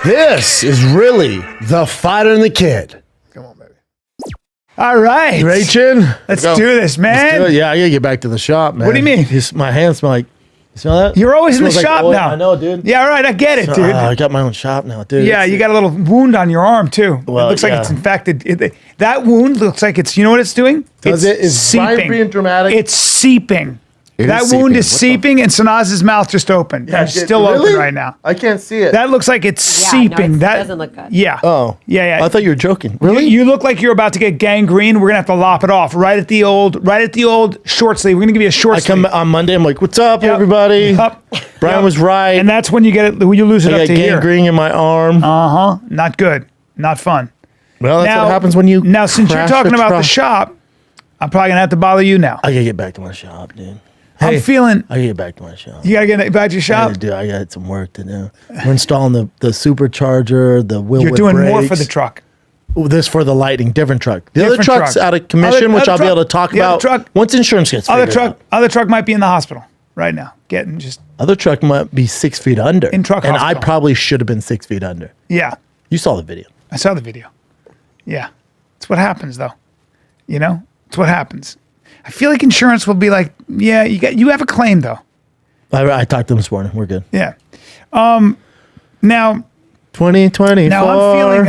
This is really the fighter and the kid. Come on, baby. All right. You ready, Chin? Let's do this, man. Yeah, I gotta get back to the shop, man. What do you mean? My hands smell like. You smell that? You're always in the Smells like shop oil. now. I know, dude. Yeah, all right. I get it, dude. I got my own shop now, dude. Yeah, you got a little wound on your arm, too. Well, it looks like it's infected. That wound looks like it's, you know what it's doing? Does it's it? Is Bryan being dramatic? It's seeping. That wound is seeping, and Sanaz's mouth just opened. Yeah, it's still open right now. I can't see it. That looks like it's seeping. No, that doesn't look good. Yeah. Oh. Yeah. I thought you were joking. Really? You look like you're about to get gangrene. We're gonna have to lop it off right at the old short sleeve. We're gonna give you a short sleeve. I come on Monday. I'm like, "What's up, everybody?" Yep. Brian was right. And that's when you get it. You lose it I up got to here. gangrene in my arm. Not good. Not fun. Well, that's what happens when you. Now, since you're crash talking a about the truck. shop, I'm probably gonna have to bother you now. I gotta get back to my shop, dude. I'm feeling. I gotta get back to my shop. You gotta get back to your shop. I got some work to do. We're installing the supercharger, the wheel. You're doing more for the truck. This for the lighting, different truck. The other Different truck's truck. out of commission, which Other I'll be truck. able to talk The other about truck. once insurance gets Other figured truck. out. Other truck might be in the hospital right now. Getting just. Other truck might be 6 feet under. In truck and hospital. I probably should have been 6 feet under. Yeah. You saw the video. I saw the video. Yeah. It's what happens, though. You know, it's what happens. I feel like insurance will be like, yeah, you have a claim though. I talked to them this morning. We're good. Yeah. Now 2020. I'm feeling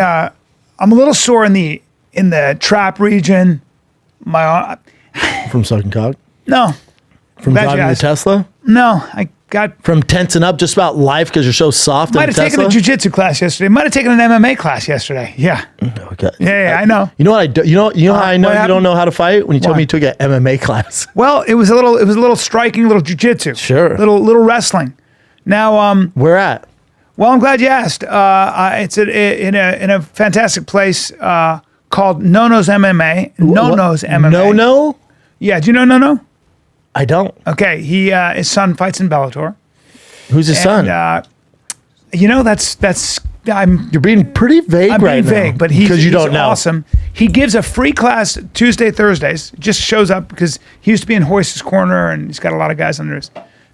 I'm a little sore in the trap region. My From sucking cock? no. From Glad you driving the asked. Tesla? No, I got From tensing up just about life because you're so soft might in have Tesla? taken a jiu-jitsu class yesterday. Might have taken an MMA class yesterday. Yeah. Okay. Yeah, I know. You know what I do? You know how I know what you happened? don't know how to fight? When you told Why? me you took an MMA class. Well, it was a little striking, little jiu-jitsu. Sure. Little wrestling. Now Where at? well, I'm glad you asked. It's in a fantastic place called Nono's MMA. Nono's MMA. No? Yeah, do you know Nono? I don't. Okay, his son fights in Bellator. Who's his son? You know, that's You're being pretty vague I'm right being now. vague, but he's because you don't know. awesome. He gives a free class Tuesday, Thursdays. Just shows up because he used to be in Hoist's Corner, and he's got a lot of guys under his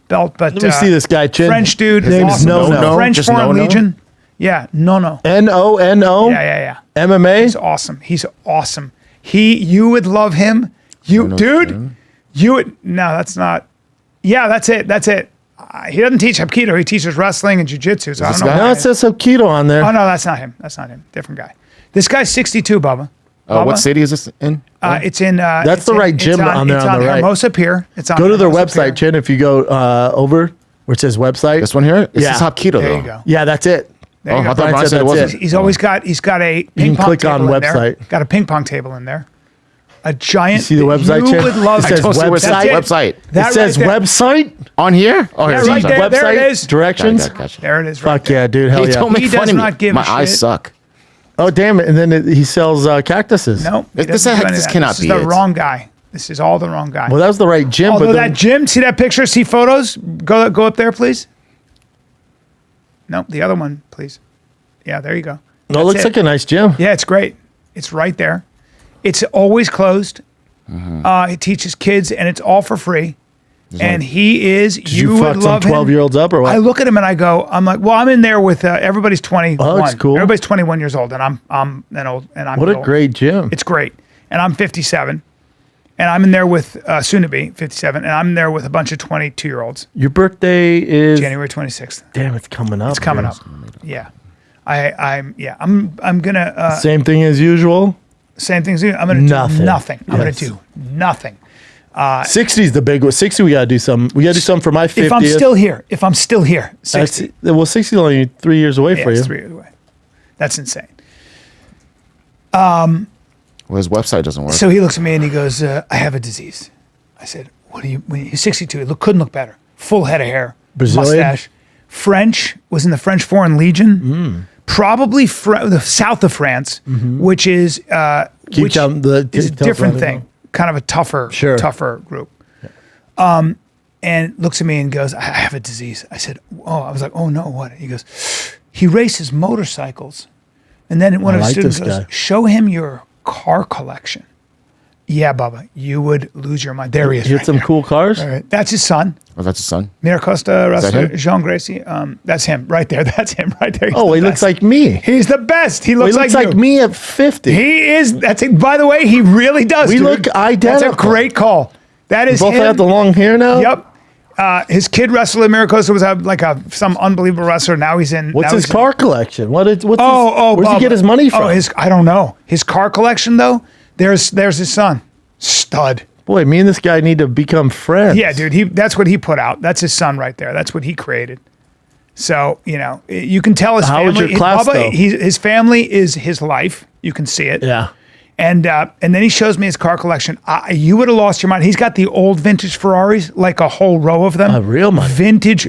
belt. But Let me see this guy, Chin. French dude, His name's awesome. Nono. French Just Foreign Nono? Legion. Yeah, Nono. N-O-N-O? Yeah. MMA? He's awesome. He's awesome. You would love him. Dude. You would. No, that's not. Yeah, that's it. He doesn't teach Hapkido. He teaches wrestling and jiu-jitsu. So I don't know. No, why. it says Hapkido on there. Oh no, that's not him. Different guy. This guy's 62, Bubba. What Bubba. city is this in? It's in. That's the right gym on there It's on the right. Hermosa Pier. It's on. Go to their Hermosa website, Pier. Chin. If you go over where it says website. This one here? It Yeah. says Hapkido, There though. you go. Yeah, that's it. There you I go. thought Brian Brian said said it that's wasn't. He's always got. He's got a ping pong click on table in there. website. Got a ping pong table in there. A giant. You see the website, You Chin? would love. It says I told you, website. that's it. Website. That It says right there. website. On here? Oh, Yeah, here's right the there. website. There it Website, is. directions. Gotcha. There it is. Right Fuck yeah, dude. Hell Hey, yeah. don't make He fun does of me. not give My a eyes shit. suck. Oh, damn it. And then he sells cactuses. No, he This doesn't do any of this that. cannot This be is the it. wrong guy. This is all the wrong guy. Well, that was the right gym. Although but that gym, see that picture? See photos? Go up there, please. No, the other one, please. Yeah, there you go. No, it looks like a nice gym. Yeah, it's great. It's right there. It's always closed. It teaches kids, and it's all for free. And he is. Did you you would fuck some love him. 12-year-olds up or what? I look at him and I go, I'm like, well, I'm in there with everybody's 21. Oh, that's cool. Everybody's 21 years old, and I'm an old, and I'm What a old. great gym. It's great, and I'm 57, and I'm in there with soon to be 57, and I'm there with a bunch of 22-year-olds. Your birthday is January 26th. Damn, it's coming up. It's coming dude. up. Yeah, I'm gonna Same thing as usual. same things. I'm gonna Nothing. do nothing. I'm Yes. gonna do nothing. 60's the big one. 60, we gotta do something. We gotta do something for my 50th. If I'm still here, 60. Well, 60 is only 3 years away Yeah, for you. it's 3 years away. That's insane. Well, his website doesn't work. So he looks at me and he goes, I have a disease. I said, what do you, he's 62. He couldn't look better. Full head of hair. Brazilian? Mustache. French, was in the French Foreign Legion. Probably the south of France, which is a different thing. Kind of a tougher group. And looks at me and goes, I have a disease. I said, I was like, oh no, what? He goes, he races motorcycles. And then one of his like students this goes, guy. show him your car collection. Yeah, Bubba, you would lose your mind. There he is. He had some cool cars. All right. That's his son. Oh, that's his son. Miracosta wrestler, him? Jean Gracie. That's him right there. That's him right there. He's Oh, the he best. looks like me. He's the best. He He looks, looks like you. me at 50. He is. That's it. By the way, he really does. We dude. look identical. That's a great call. That is Both him. have the long hair now. Yep. His kid wrestler in Miracosta was some unbelievable wrestler. Now he's in. What's now his he's car collection? What's where's Bubba. he get his money from? I don't know. His car collection though. There's his son. Stud. Boy, me and this guy need to become friends. Yeah, dude. That's what he put out. That's his son right there. That's what he created. So you can tell his How family. was your class, though? His family is his life. You can see it. Yeah. And then he shows me his car collection. You would have lost your mind. He's got the old vintage Ferraris, like a whole row of them. Real money. Vintage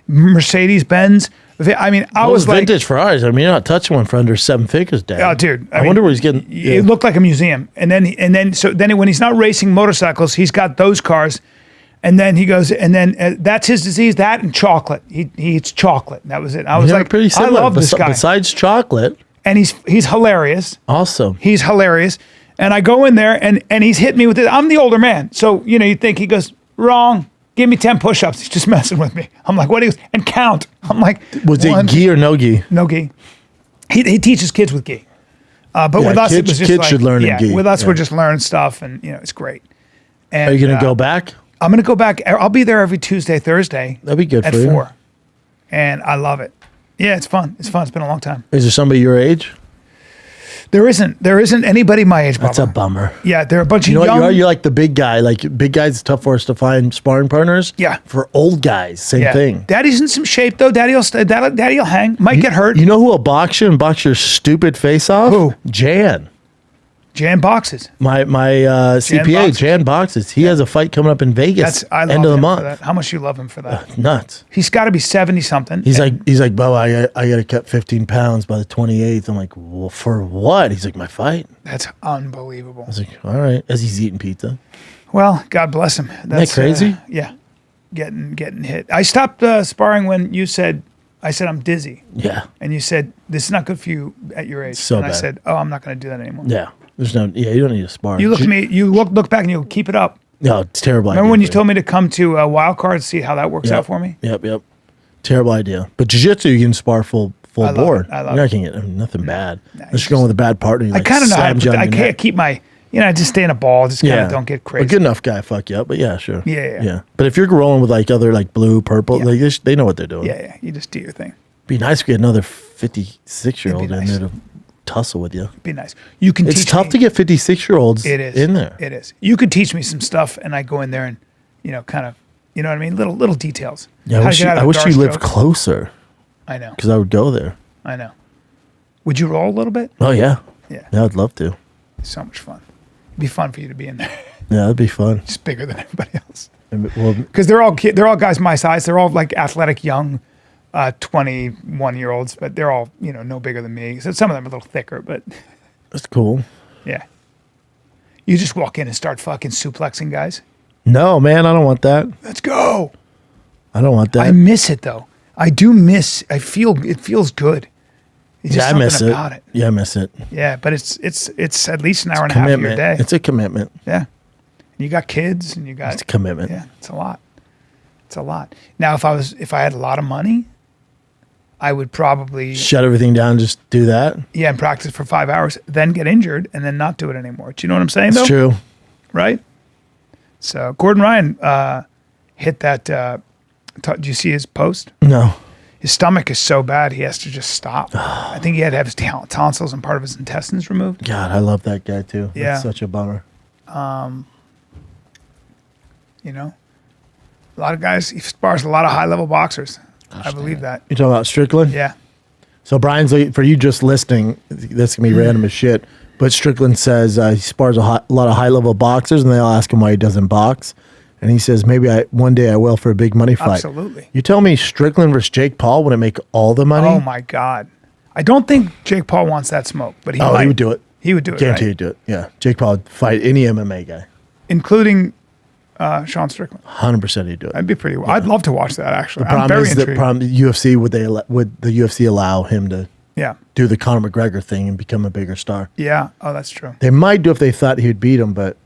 Mercedes Benz. I mean, I was like, vintage Ferraris. I mean, you're not touching one for under 7 figures, Dad. oh, dude. I wonder where he's getting. It looked like a museum. And then when he's not racing motorcycles, he's got those cars. And then he goes, and then that's his disease. That and chocolate. He eats chocolate. That was it. I was like, pretty similar. I love this guy. Besides chocolate, and he's hilarious. awesome. He's hilarious. And I go in there and he's hit me with it. I'm the older man. So, you think he goes, wrong. Give me 10 push-ups. He's just messing with me. I'm like, what? He goes, and count. I'm like, Was it gi or no gi? No gi. He teaches kids with gi. But with us, it was just kids should learn in gi. With us, Yeah. we're just learning stuff and, it's great. And, Are you going to go back? I'm going to go back. I'll be there every Tuesday, Thursday. That'd be good at for you. 4. And I love it. Yeah, it's fun. It's fun. It's been a long time. Is there somebody your age? There isn't anybody my age. That's a bummer. Yeah, there are a bunch You know of what young. you are? You're like the big guy. Like big guys, it's tough for us to find sparring partners. Yeah. For old guys, same thing. Daddy's in some shape though. Daddy'll hang. Might get hurt. You know who will box you and box your stupid face off? Who? Jan. Jan boxes. My CPA, boxes. Jan boxes. He has a fight coming up in Vegas. I love end of the him month. for that. How much you love him for that? Nuts. He's got to be 70 something. He's like, Bo, I got to cut 15 pounds by the 28th. I'm like, well, for what? He's like, my fight. That's unbelievable. I was like, all right. As he's eating pizza. Well, God bless him. That's crazy? Yeah, getting hit. I stopped sparring when you said, I said I'm dizzy, Yeah. and you said this is not good for you at your age. So and I bad. said, oh, I'm not going to do that anymore. Yeah. You don't need to spar. You look at me. You look back and you go, keep it up. No, it's a terrible. Remember idea when you for told me to come to Wild Card, see how that works out for me? Yep. Terrible idea. But jiu-jitsu, you can spar full love board. it. I love You're it. not going to get nothing bad. Nah, Unless you're going with a bad partner. I kind of know how to. I can't keep my. I just stay in a ball. Just kind of don't get crazy. A good enough guy fuck you up, but yeah, sure. Yeah. But if you're rolling with like other like blue, purple, Yeah. like they know what they're doing. Yeah. You just do your thing. Be nice if we had another 56-year-old It'd be in nice. there to tussle with you. Be nice. You can. It's teach tough me. to get 56-year-olds It is in there. It is. You could teach me some stuff, and I go in there and, kind of, you know what I mean? Little details. Yeah, How to get out of I wish dark you lived strokes. closer I know. because I would go there. I know. Would you roll a little bit? Oh yeah. Yeah. Yeah, I'd love to. So much fun. It'd be fun for you to be in there. Yeah, that'd be fun. Just bigger than everybody else. Well, Because they're all guys my size. They're all like athletic, young, 21-year-olds, but they're all no bigger than me. So some of them are a little thicker, but that's cool. yeah. You just walk in and start fucking suplexing guys. No, man, I don't want that. Let's go. I don't want that. I miss it though. I do miss. It feels good. It's just I miss something it. about it. Yeah, I miss it. Yeah, but it's at least an hour and a half of your day. It's a commitment. Yeah. You got kids and you got It's a commitment. Yeah, it's a lot. It's a lot. Now if I had a lot of money, I would probably Shut everything down and just do that. and practice for 5 hours, then get injured and then not do it anymore. Do you know what I'm saying though? It's true. Right? So Gordon Ryan hit that do you see his post? No. His stomach is so bad he has to just stop. I think he had to have his tonsils and part of his intestines removed. God, I love that guy too. Yeah. That's such a bummer. A lot of guys, he spars a lot of high-level boxers. I believe that. You talking about Strickland? Yeah. So Brian's for you just listening. This can be random as shit. But Strickland says he spars a lot of high-level boxers, and they all ask him why he doesn't box. And he says, maybe one day I will for a big money fight. Absolutely. You tell me Strickland versus Jake Paul wouldn't make all the money? Oh, my God. I don't think Jake Paul wants that smoke, but he might. He would do it. He would do it, Guarantee right? he'd do it. Yeah. Jake Paul would fight any MMA guy. Including Sean Strickland. 100% he'd do it. That'd be pretty. I'd love to watch that. Actually, The problem I'm very is intrigued. the UFC would the UFC allow him to do the Conor McGregor thing and become a bigger star. Yeah. Oh, that's true. They might do if they thought he'd beat him, but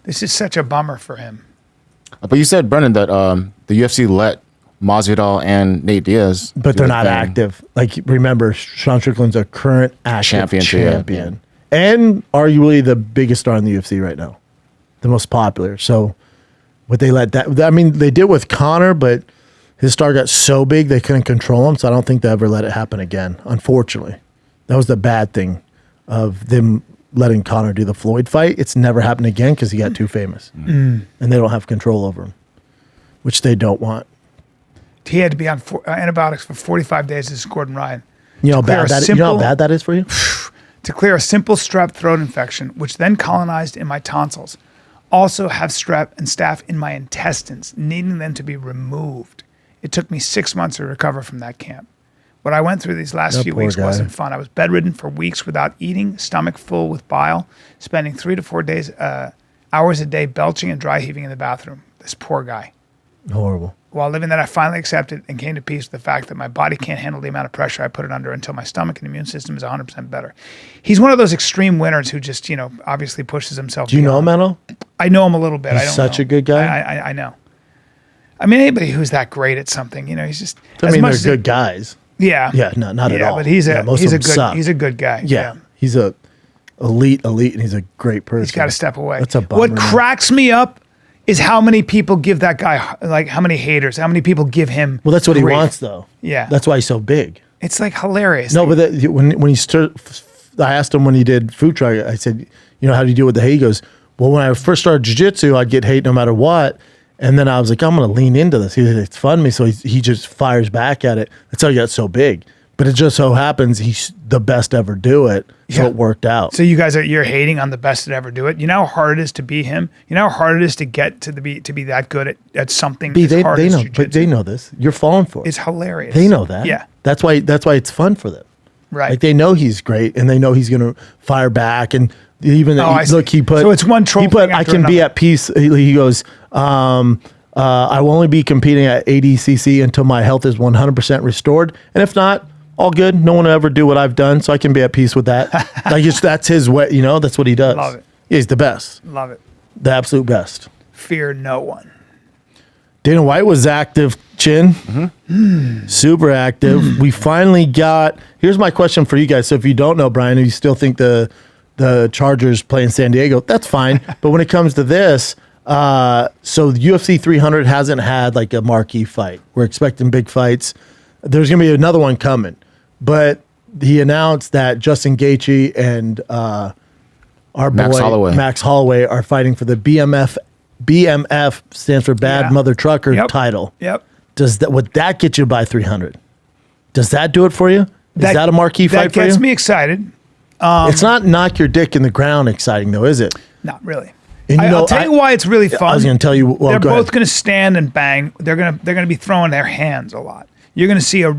this is such a bummer for him. But you said, Brennan, that the UFC let Masvidal and Nate Diaz, but they're not active. Like, remember, Sean Strickland's a current active champion. And arguably the biggest star in the UFC right now, the most popular. So would they let that? I mean, they did with Conor, but his star got so big they couldn't control him. So I don't think they ever let it happen again. Unfortunately, that was the bad thing of them letting Conor do the Floyd fight. It's never happened again because he got too famous, and they don't have control over him, which they don't want. He had to be on antibiotics for 45 days. This is Gordon Ryan. You know how bad that is for you? To clear a simple strep throat infection, which then colonized in my tonsils. Also have strep and staph in my intestines, needing them to be removed. It took me 6 months to recover from that camp. What I went through these last few weeks wasn't fun. I was bedridden for weeks without eating, stomach full with bile, spending 3 to 4 days, hours a day belching and dry heaving in the bathroom. This poor guy. Horrible. While living that, I finally accepted and came to peace with the fact that my body can't handle the amount of pressure I put it under until my stomach and immune system is 100% better. He's one of those extreme winners who just, obviously pushes himself. Do you know him at all? I know him a little bit. He's such a good guy. I know. I mean, anybody who's that great at something, he's just. I mean, they're good guys. Yeah. Yeah, no, not at all. Yeah, but he's a good guy. Yeah. He's a elite, and he's a great person. He's got to step away. That's a bummer. What cracks me up is how many people give that guy, like how many haters, how many people give him. Well, that's what grief. he wants, though. Yeah. That's why he's so big. It's like hilarious. No, but when he I asked him when he did food truck, I said, how do you deal with the hate? He goes, well, when I first started jiu-jitsu, I'd get hate no matter what. And then I was like, I'm going to lean into this. It's fun to me. So he just fires back at it. That's how he got so big. But it just so happens he's the best ever do it. So it worked out. So you're hating on the best that ever do it. You know how hard it is to be him? You know how hard it is to get to be that good at something they know, jiu-jitsu? but they know this. You're falling for it. It's hilarious. They know that. Yeah. That's why it's fun for them. Right. Like, they know he's great and they know he's going to fire back. And even he put, so it's one troll. He put, I can be at peace. He goes, I will only be competing at ADCC until my health is 100% restored. And if not, all good. No one will ever do what I've done, so I can be at peace with that. That's his way. That's what he does. Love it. He's the best. Love it. The absolute best. Fear no one. Dana White was active, Chin. Super active. We finally got. Here's my question for you guys. So if you don't know, Bryan, you still think the Chargers play in San Diego, that's fine. But when it comes to this, so the UFC 300 hasn't had like a marquee fight. We're expecting big fights. There's going to be another one coming. But he announced that Justin Gaethje and our boy Max Holloway are fighting for the BMF. BMF stands for Bad Mother Trucker title. Yep. Would that get you by 300? Does that do it for you? Is that a marquee fight for you? That gets me excited. It's not knock your dick in the ground exciting though, is it? Not really. And I'll tell you why it's really fun. I was going to tell you. Well, they're both going to stand and bang. They're going to be throwing their hands a lot. You're going to see Oh,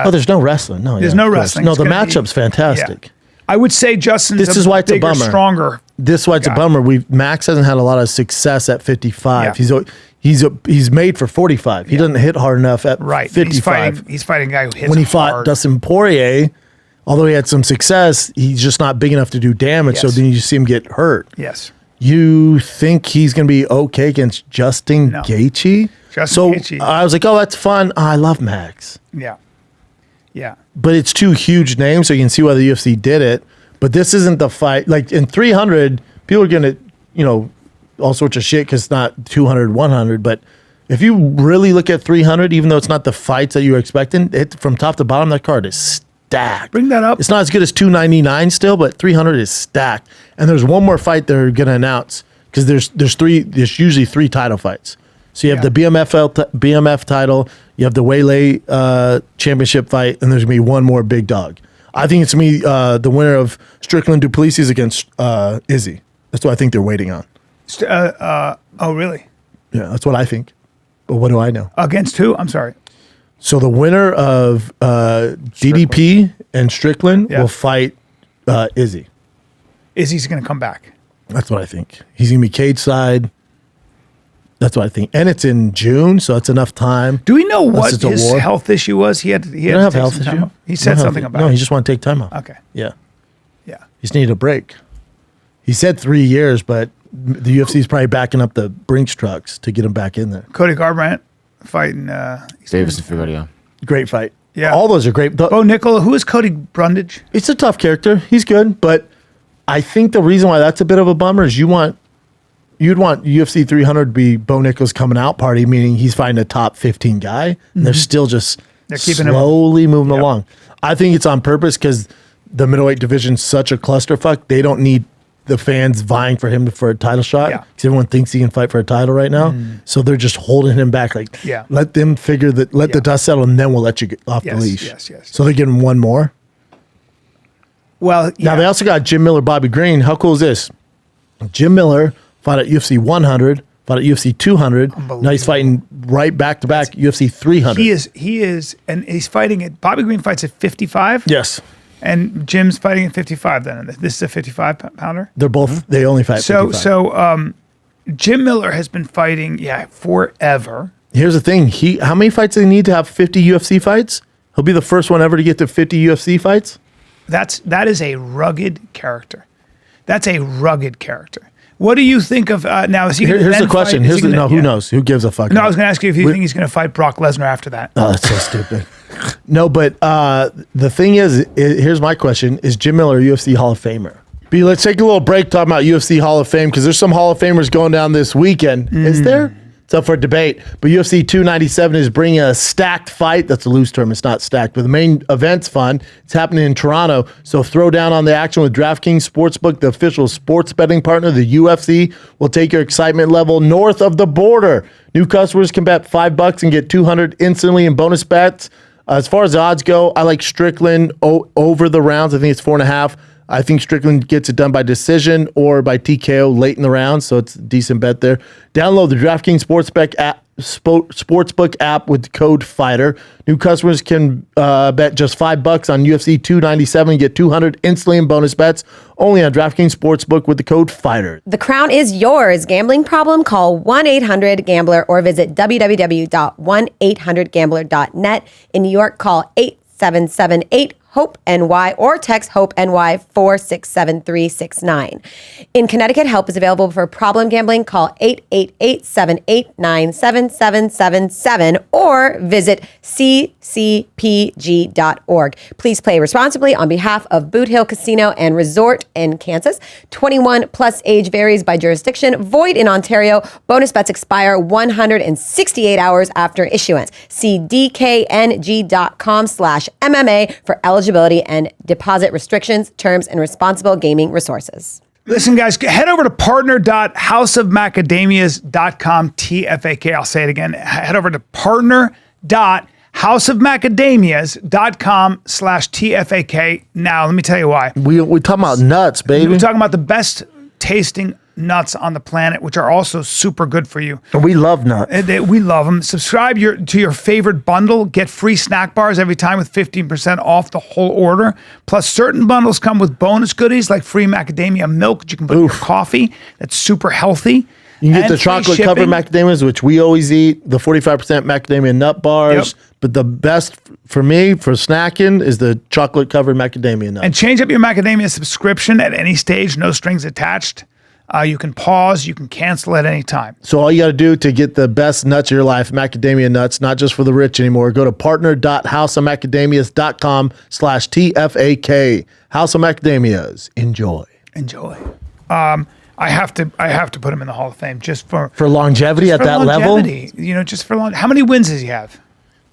there's no wrestling. No, there's no wrestling. No, the matchup's fantastic. Yeah. I would say Justin's this is why it's bigger, a bummer. Stronger. This is why it's a bummer. Max hasn't had a lot of success at 55. Yeah. He's made for 45. He doesn't hit hard enough at 55. He's fighting a guy who hits when he hard. fought Dustin Poirier, although he had some success, he's just not big enough to do damage. Yes. So then you see him get hurt. Yes. You think he's going to be okay against Justin Gaethje? Gaethje. I was like, oh, that's fun. Oh, I love Max. Yeah. Yeah. But it's two huge names, so you can see why the UFC did it. But this isn't the fight. Like in 300, people are going to, all sorts of shit because it's not 200, 100. But if you really look at 300, even though it's not the fights that you were expecting, from top to bottom, that card is stacked. Bring that up. It's not as good as 299 still, but 300 is stacked. And there's one more fight they're going to announce because there's usually 3 title fights. So you have the BMF title, you have the Waylay championship fight, and there's going to be one more big dog. I think it's going to be the winner of Strickland Duplessis against Izzy. That's what I think they're waiting on. Oh, really? Yeah, that's what I think. But what do I know? Against who? I'm sorry. So the winner of DDP and Strickland will fight Izzy. Izzy's going to come back. That's what I think. He's going to be cage side. That's what I think. And it's in June, so it's enough time. Do we know what his health issue was? He had to have health issue. He said something about it. No, he just wanted to take time off. Okay. Yeah. Yeah. He just needed a break. He said 3 years, but the UFC is probably backing up the Brinks trucks to get him back in there. Cody Garbrandt fighting Davis and Figueroa. Great fight. Yeah. All those are great. Bo Nickel, who is Cody Brundage? It's a tough character. He's good, but I think the reason why that's a bit of a bummer is you'd want UFC 300 to be Bo Nickal's coming out party, meaning he's fighting a top 15 guy, and they're still just slowly moving along. I think it's on purpose because the middleweight division's such a clusterfuck. They don't need the fans vying for him for a title shot because everyone thinks he can fight for a title right now. So they're just holding him back. Like, let them figure that, let the dust settle, and then we'll let you get off the leash. Yes. So they're getting one more. Well, now they also got Jim Miller, Bobby Green. How cool is this? Jim Miller fought at UFC 100, fought at UFC 200. Now he's fighting right back to back UFC 300. He is, and he's fighting at. Bobby Green fights at 55. Yes. And Jim's fighting at 55 then. This is a 55 pounder? They're both, they only fight 55. So Jim Miller has been fighting, forever. Here's the thing. How many fights does he need to have 50 UFC fights? He'll be the first one ever to get to 50 UFC fights? That is a rugged character. That's a rugged character. What do you think of, now is he going to Here's the question. Who knows? Who gives a fuck? No, I was going to ask you if you think he's going to fight Brock Lesnar after that. Oh, that's so stupid. No, but the thing is, here's my question. Is Jim Miller a UFC Hall of Famer? B, let's take a little break talking about UFC Hall of Fame because there's some Hall of Famers going down this weekend. Is there? It's up for debate. But UFC 297 is bringing a stacked fight. That's a loose term. It's not stacked. But the main event's fun. It's happening in Toronto. So throw down on the action with DraftKings Sportsbook, the official sports betting partner. The UFC will take your excitement level north of the border. New customers can bet $5 and get $200 instantly in bonus bets. As far as the odds go, I like Strickland over the rounds. I think it's 4.5. I think Strickland gets it done by decision or by TKO late in the round, so it's a decent bet there. Download the DraftKings Sportsbook app with code FIGHTER. New customers can bet just $5 on UFC 297 and get $200 instantly in bonus bets. Only on DraftKings Sportsbook with the code FIGHTER. The crown is yours. Gambling problem? Call 1-800-GAMBLER or visit www.1800gambler.net. In New York, call 8778 HOPE-NY or text HOPE-NY 467-369. In Connecticut, help is available for problem gambling. Call 888-789-7777 or visit ccpg.org. Please play responsibly on behalf of Boot Hill Casino and Resort in Kansas. 21 plus age varies by jurisdiction. Void in Ontario. Bonus bets expire 168 hours after issuance. See dkng.com/MMA for eligibility and deposit restrictions, terms, and responsible gaming resources. Listen, guys, head over to partner.houseofmacadamias.com, TFAK. I'll say it again. Head over to partner.houseofmacadamias.com/TFAK. Now, let me tell you why. We're talking about nuts, baby. We're talking about the best tasting nuts on the planet, which are also super good for you. We love nuts. We love them. Subscribe to your favorite bundle. Get free snack bars every time with 15% off the whole order. Plus, certain bundles come with bonus goodies like free macadamia milk that you can put in your coffee. That's super healthy. You can get the chocolate-covered macadamias, which we always eat, the 45% macadamia nut bars. Yep. But the best for me, for snacking, is the chocolate-covered macadamia nuts. And change up your macadamia subscription at any stage, no strings attached. You can pause, you can cancel at any time. So all you got to do to get the best nuts of your life, macadamia nuts, not just for the rich anymore, go to partner.houseofmacadamias.com/TFAK. House of Macadamias. Enjoy. I have to put him in the Hall of Fame just for longevity at that level. You know, just for long. How many wins does he have?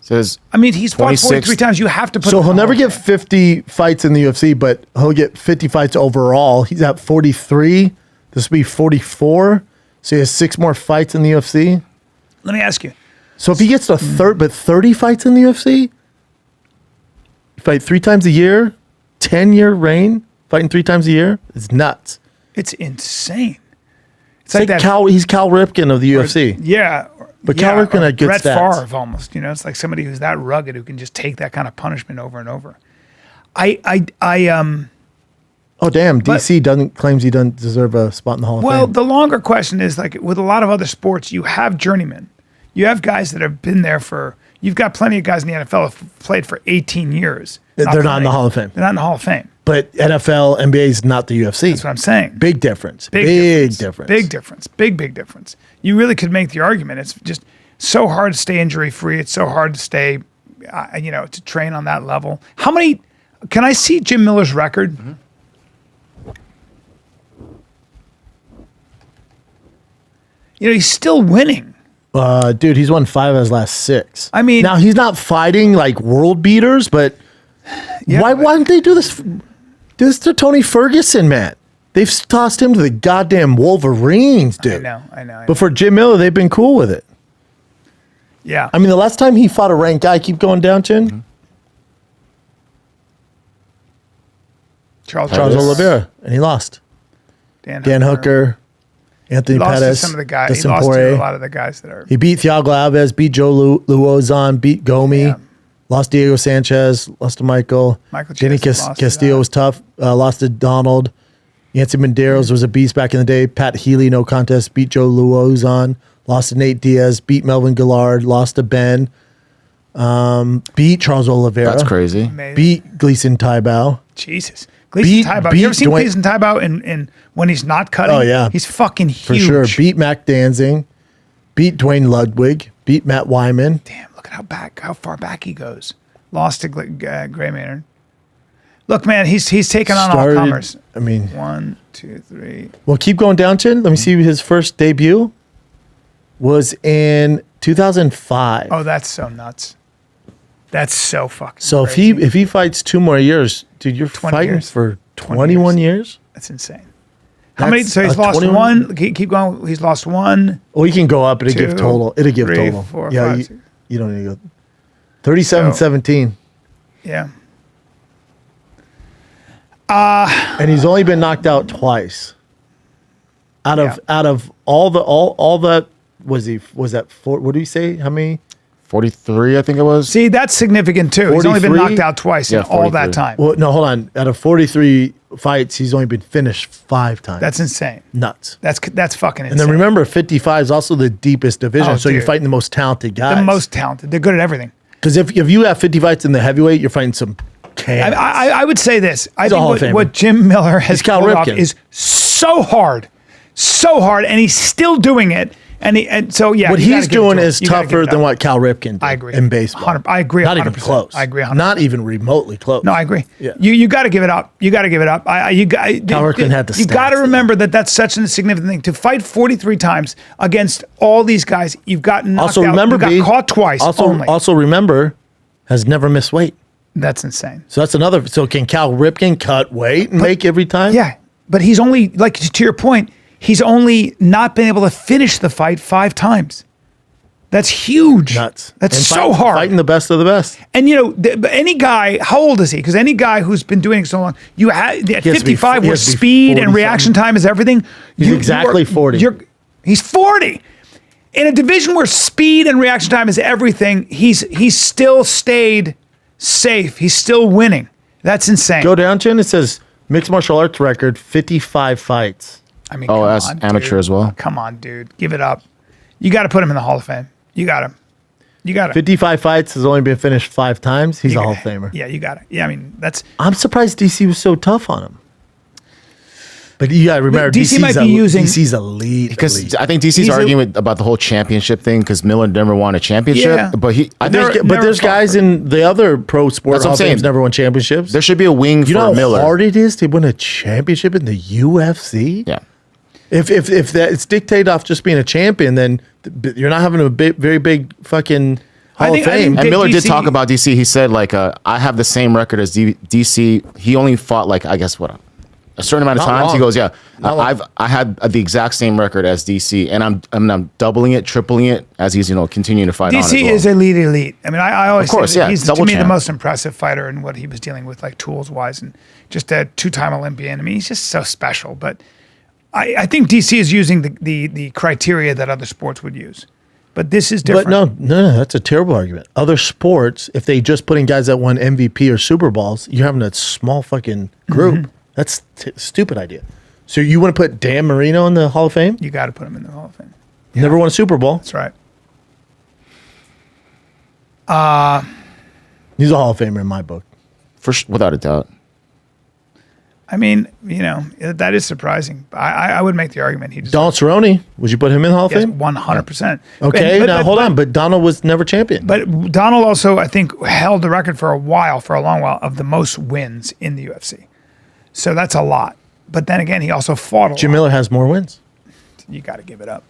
Says he's fought 43 times. You have to put. So he'll never get 50 fights in the UFC, but he'll get 50 fights overall. He's at 43. This will be 44. So he has 6 more fights in the UFC. Let me ask you. So if he gets to 30 fights in the UFC, fight 3 times a year, 10-year reign, fighting 3 times a year, it's nuts. It's insane. It's like that. He's Cal Ripken of the UFC. Yeah. But Cal Ripken had good Brett stats. Favre almost, it's like somebody who's that rugged who can just take that kind of punishment over and over. Oh damn! DC claims he doesn't deserve a spot in the Hall of Fame. Well, the longer question is like with a lot of other sports, you have journeymen, you have guys that have been there for. You've got plenty of guys in the NFL who've played for 18 years. They're not in the Hall of Fame. They're not in the Hall of Fame. But NFL, NBA is not the UFC. That's what I'm saying. Big difference. Big difference. Big difference. Big difference. You really could make the argument. It's just so hard to stay injury free. It's so hard to stay, to train on that level. How many? Can I see Jim Miller's record? Mm-hmm. He's still winning. Dude, he's won 5 of his last 6. I mean, now he's not fighting like world beaters, but why don't they do this? Do this to Tony Ferguson, man. They've tossed him to the goddamn Wolverines, dude. I know. But for Jim Miller, they've been cool with it. Yeah. I mean, the last time he fought a ranked guy, keep going down, Chin. Mm-hmm. Charles Oliveira, and he lost. Dan Hooker. Anthony lost Pettis, to some of the guys. He lost to a lot of the guys that are. He beat Thiago Alves, beat Joe Luozan, beat Gomi, lost Diego Sanchez, lost to Michael. Jenny Castillo was tough, lost to Donald. Yancy Medeiros was a beast back in the day. Pat Healy, no contest, beat Joe Luozan, lost to Nate Diaz, beat Melvin Gillard, lost to Ben, beat Charles Oliveira. That's crazy. Amazing. Beat Gleason Tybau. Jesus. Gleason Tybau. You ever seen Gleason Tybau in when he's not cutting? Oh, yeah. He's fucking huge. For sure. Beat Mac Danzig. Beat Dwayne Ludwig. Beat Matt Wyman. Damn, look at how far back he goes. Lost to Gray Maynard. Look, man, he's taken on all comers. I mean, 1, 2, 3. Well, keep going down, Chin. Let me see. His first debut was in 2005. Oh, that's so nuts. That's so fucking So crazy. if he fights 2 more years, dude, you're fighting for 21 years? That's insane. How many? So he's lost 21? 1. Keep going. He's lost 1. Well, he can go up. It'll give 2, total. It'll give 3, total. 4, Yeah, 5, 6. you don't need to go. 37-17. Yeah. And he's only been knocked out twice. Out of all that was that 4? What do you say? How many? 43, I think it was. See, that's significant too. He's only been 43? knocked out twice in all 43. that time. Well, no, hold on. Out of 43 fights, he's only been finished 5 times. That's insane. Nuts. That's fucking insane. And then remember, 55 is also the deepest division, so you're dude. fighting the most talented guys. The most talented. They're good at everything. Because if you have 50 fights in the heavyweight, you're fighting some cans. I would say this. I He's a Hall of think Famer. what Jim Miller has He's Cal pulled off Ripken. is so hard, and he's still doing it. And so yeah, What you gotta he's give it to doing him. is You gotta tougher give it than up. what Cal Ripken did I agree. in baseball. I agree. Not even 100%. close. I agree 100%. Not even remotely close. No, I agree. Yeah. You got to give it up. You got to give it up. Cal Ripken had the You got to stats, remember that that's such a significant thing to fight 43 times against all these guys. You've gotten knocked Also out. remember, You got B, caught twice. only. Also remember, has never missed weight. That's insane. So that's another. So can Cal Ripken cut weight and make every time? Yeah, but he's only like to your point. He's only not been able to finish the fight 5 times. That's huge. Nuts. That's And so hard. Fighting the best of the best. And any guy, how old is he? Because any guy who's been doing it so long, you have at has to be 55, he where has to be speed 40 and reaction time is everything. He's exactly 40. He's 40. In a division where speed and reaction time is everything, he's still stayed safe. He's still winning. That's insane. Go down, Chin. It says mixed martial arts record, 55 fights. I mean, Oh, come as on, amateur dude. as well. Come on, dude. Give it up. You got to put him in the Hall of Fame. You got him. You got it. 55 fights, has only been finished 5 times. He's a Hall of Famer. Yeah, you got it. Yeah, I mean, that's. I'm surprised DC was so tough on him. But you got to remember, DC might be using- DC's elite. Because I think DC's He's arguing about the whole championship thing because Miller never won a championship. Yeah. But There's guys in the other pro sport That's what Hall I'm of Fame's saying. never won championships. there should be a wing You for know how Miller. hard it is to win a championship in the UFC? Yeah. If that it's dictated off just being a champion, then you're not having a very big fucking Hall of Fame. And Miller did DC talk about DC. He said, like, I have the same record as DC. He only fought, like, I guess, a certain amount of Not times. long. He goes, yeah, Not long. I had the exact same record as DC, and I'm doubling it, tripling it as he's continuing to fight on. DC is elite. I mean, I always Of course, say that yeah, he's to double me the champ. most impressive fighter in what he was dealing with, like tools wise, and just a 2-time Olympian. I mean, he's just so special. But I think DC is using the criteria that other sports would use. But this is different. But no, that's a terrible argument. Other sports, if they just put in guys that won MVP or Super Bowls, you're having a small fucking group. That's stupid idea. So you want to put Dan Marino in the Hall of Fame? You got to put him in the Hall of Fame. Never won a Super Bowl. That's right. He's a Hall of Famer in my book. Without a doubt. I mean, that is surprising. I would make the argument he just. Donald Cerrone, would you put him in the Hall of Fame? 100%. Okay, hold on. But Donald was never champion. But Donald also, I think, held the record for a long while, of the most wins in the UFC. So that's a lot. But then again, he also fought a lot. Jim Miller has more wins. You got to give it up.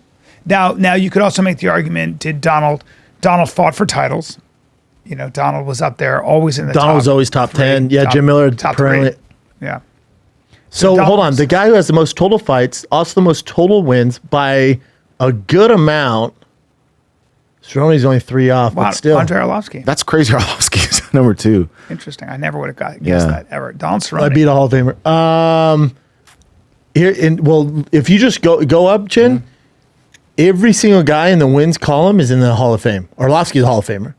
Now you could also make the argument: did Donald fought for titles? Donald was up there, always in the top. Donald was always top 10. Yeah, Jim Miller top apparently. 3. Yeah. So hold on. The guy who has the most total fights, also the most total wins by a good amount. Cerrone's only 3 off, but still. Andrei Arlovsky. That's crazy. Arlovsky's number 2. Interesting. I never would have guessed that ever. Donald Cerrone. I beat a Hall of Famer. If you just go up, Chin, every single guy in the wins column is in the Hall of Fame. Arlovsky's a Hall of Famer.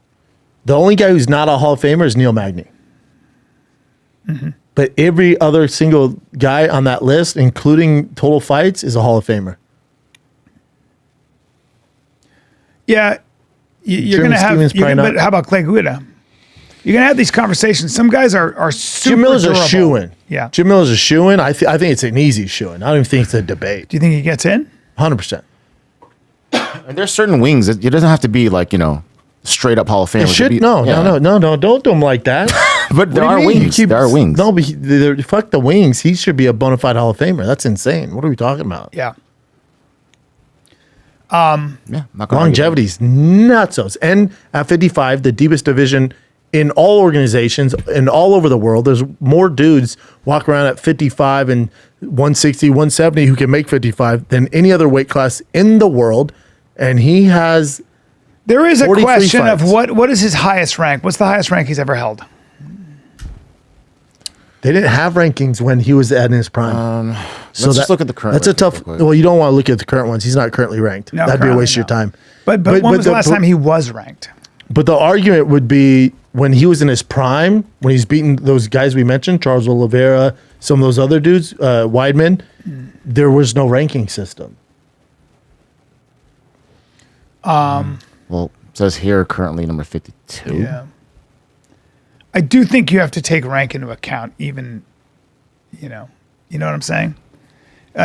The only guy who's not a Hall of Famer is Neil Magny. Mm-hmm. But every other single guy on that list, including total fights, is a Hall of Famer. Yeah, you're going to have. But how about Clay Guida? You're going to have these conversations. Some guys are super Jim Miller's durable. a shoo-in. Yeah. Jim Miller's a shoo-in. I think it's an easy shoo-in. I don't even think it's a debate. Do you think he gets in? 100%. And there's certain wings. It doesn't have to be like, straight up Hall of Fame. No. Don't do him like that. But there are wings. There are wings. No, but fuck the wings. He should be a bona fide Hall of Famer. That's insane. What are we talking about? Yeah. Longevity's nutsos. And at 55, the deepest division in all organizations and all over the world, there's more dudes walk around at 55 and 160, 170 who can make 55 than any other weight class in the world. And he has. There is a question fights. of what is his highest rank? What's the highest rank he's ever held? They didn't have rankings when he was in his prime. Let's just look at the current. That's a tough. Well, you don't want to look at the current ones. He's not currently ranked. No, that'd be a waste of your time. But when was the last time he was ranked? But the argument would be when he was in his prime, when he's beating those guys we mentioned, Charles Oliveira, some of those other dudes, Weidman, there was no ranking system. Well, it says here currently number 52. Yeah. I do think you have to take rank into account, even, you know what I'm saying?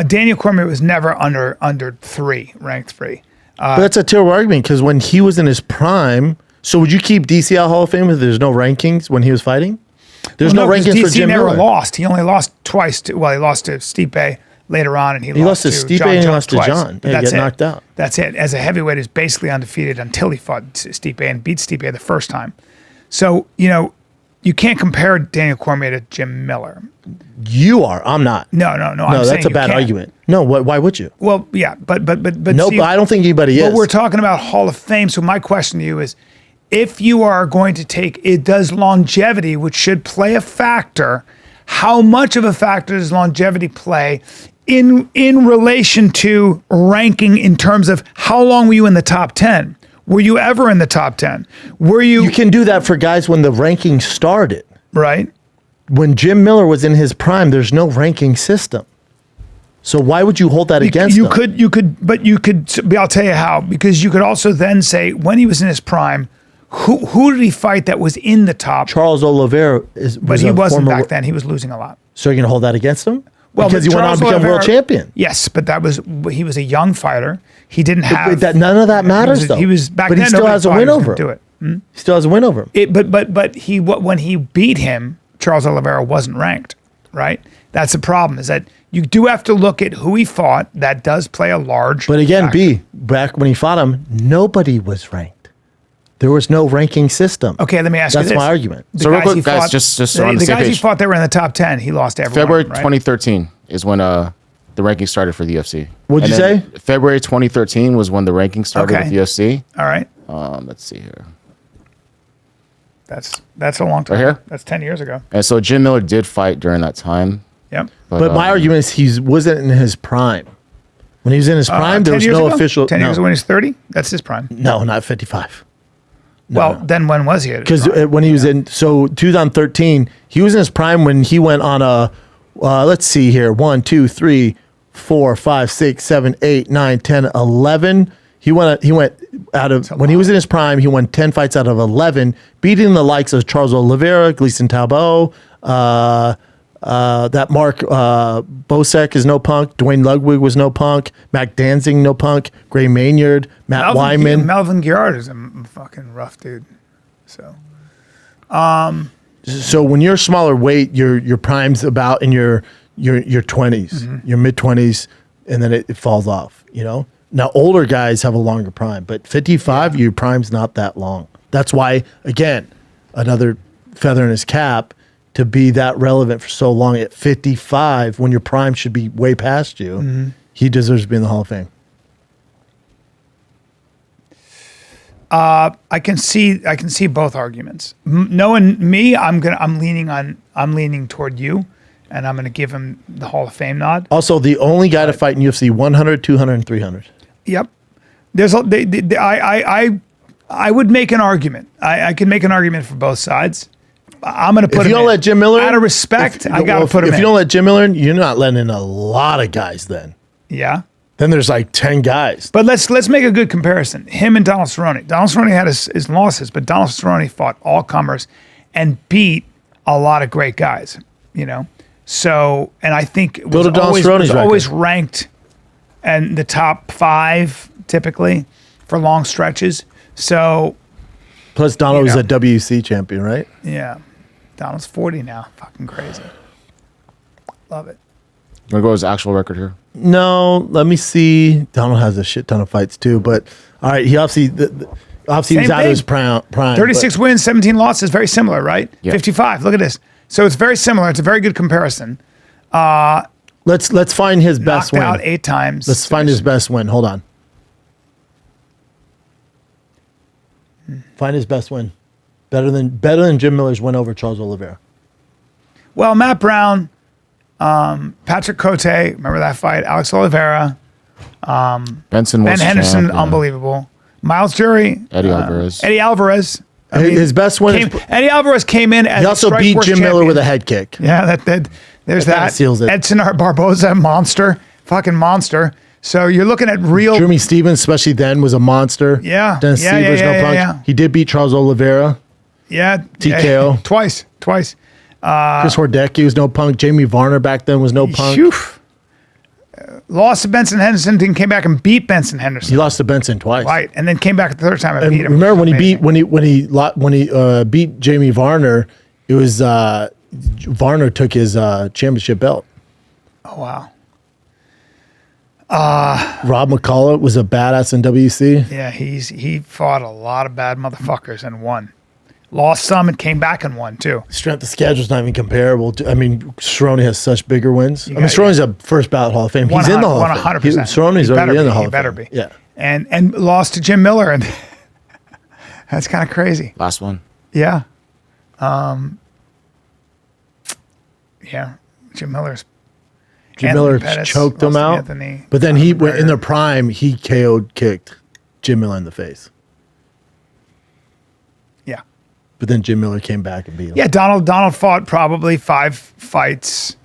Daniel Cormier was never under ranked 3. But that's a terrible argument because when he was in his prime, so would you keep DCL Hall of Fame if there's no rankings when he was fighting? There's no rankings for Jim Miller. He never lost. He only lost twice. He lost to Stipe later on, and he lost to Stipe John and he Jones lost to twice. John. But Yeah, get knocked out. That's it. As a heavyweight, is basically undefeated until he fought Stipe and beat Stipe the first time. So, you can't compare Daniel Cormier to Jim Miller. You are. I'm not. No. No, that's a bad argument. No, why would you? Well, yeah, but No, but I don't think anybody is. But we're talking about Hall of Fame. So my question to you is, if you are going to take it, does longevity, which should play a factor, how much of a factor does longevity play in relation to ranking in terms of how long were you in the top 10? Were you ever in the top 10? You can do that for guys when the ranking started. Right. When Jim Miller was in his prime, there's no ranking system. So why would you hold that against him? I'll tell you how, because you could also then say when he was in his prime, who did he fight that was in the top? Charles Oliveira but he wasn't back then. He was losing a lot. So you're going to hold that against him? Well, because he went on to become world champion. Yes, but he was a young fighter. He didn't have none of that matters though. He was back but then. He still has a win over him. Do it. He still has a win over him. But when he beat him, Charles Oliveira wasn't ranked. Right. That's the problem. Is that you do have to look at who he fought. That does play a large. But again, factor. back when he fought him, nobody was ranked. There was no ranking system. Okay, let me ask you this. That's my argument. So real quick, guys, just on the same guys page. he fought that were in the top 10, he lost everyone. February right? 2013 is when the ranking started for the UFC. What'd you say? February 2013 was when the ranking started with the UFC. All right. Let's see here. That's a long time. Right here? That's 10 years ago. And so Jim Miller did fight during that time. Yep. But my argument is he wasn't in his prime. When he was in his prime, there was no official. 10 years ago when he's 30? That's his prime. No, not 55. No. Then when was he at his prime? Because when he was in, 2013, he was in his prime when he went on a Let's see here. 1, 2, 3, 4, 5, 6, 7, 8, 9, 10, 11. He went out of, when he was in his prime, he won 10 fights out of 11, beating the likes of Charles Oliveira, Gleason Talbot, that Mark Bosek is no punk, Dwayne Ludwig was no punk, Mac Danzig no punk, Gray Maynard, Matt Wyman. Melvin Gerard is a fucking rough dude. So when you're smaller weight, your prime's about in your 20s, your mid 20s, and then it falls off, you know? Now, older guys have a longer prime, but 55, your prime's not that long. That's why, again, another feather in his cap to be that relevant for so long at 55, when your prime should be way past you, he deserves to be in the Hall of Fame. I can see both arguments. Knowing me, I'm leaning toward you, and I'm gonna give him the Hall of Fame nod. Also, the only guy to fight in UFC 100, 200, and 300. Yep. I would make an argument. I could make an argument for both sides. I'm going to put him in. If you don't let Jim Miller in, out of respect, I got to put him in. If you don't let Jim Miller in, you're not letting in a lot of guys then. Yeah. Then there's like 10 guys. But let's make a good comparison. Him and Donald Cerrone. Donald Cerrone had his losses, but Donald Cerrone fought all comers and beat a lot of great guys, you know? So, and I think it was always ranked in the top 5 typically for long stretches. So, plus Donald was a WC champion, right? Yeah. Donald's 40 now. Fucking crazy. Love it. You want to go his actual record here? No, let me see. Donald has a shit ton of fights too, but all right, he obviously was out of his prime. 36 wins, 17 losses, very similar, right? Yeah. 55. Look at this. So it's very similar. It's a very good comparison. Let's find his best win. Knocked out 8 times. Let's find his best win. Hold on. Find his best win. Better than Jim Miller's win over Charles Oliveira. Well, Matt Brown, Patrick Cote, remember that fight? Alex Oliveira, Ben Henderson, unbelievable. Miles Jury, Eddie Alvarez. Eddie Alvarez. His best win. Eddie Alvarez came in as he also beat Jim Miller with a head kick. Yeah, there's that. Seals it. Edson Barboza, monster, fucking monster. So you're looking at real. Jeremy Stevens, especially then, was a monster. Yeah. Dennis Sievers, no punch. Yeah. He did beat Charles Oliveira. Yeah. TKO. Yeah. Twice. Chris Hordecki was no punk. Jamie Varner back then was no punk. Lost to Benson Henderson, then came back and beat Benson Henderson. He lost to Benson twice. Right, and then came back the third time and beat him. Remember when he beat Jamie Varner? It was Varner took his championship belt. Oh wow. Rob McCullough was a badass in WC. Yeah, he fought a lot of bad motherfuckers and won. Lost some and came back and won too. Strength of schedule's not even comparable. Cerrone has such bigger wins. Cerrone's a first ballot Hall of Fame. He's in the Hall of Fame. 100%. Cerrone's already in the Hall of Fame. He better be. Yeah. And lost to Jim Miller, and that's kind of crazy. Last one. Yeah. Yeah. Jim Miller's choked him out. But then he went in their prime. He kicked Jim Miller in the face. Yeah. But then Jim Miller came back and beat him. Yeah, Donald fought probably 5 fights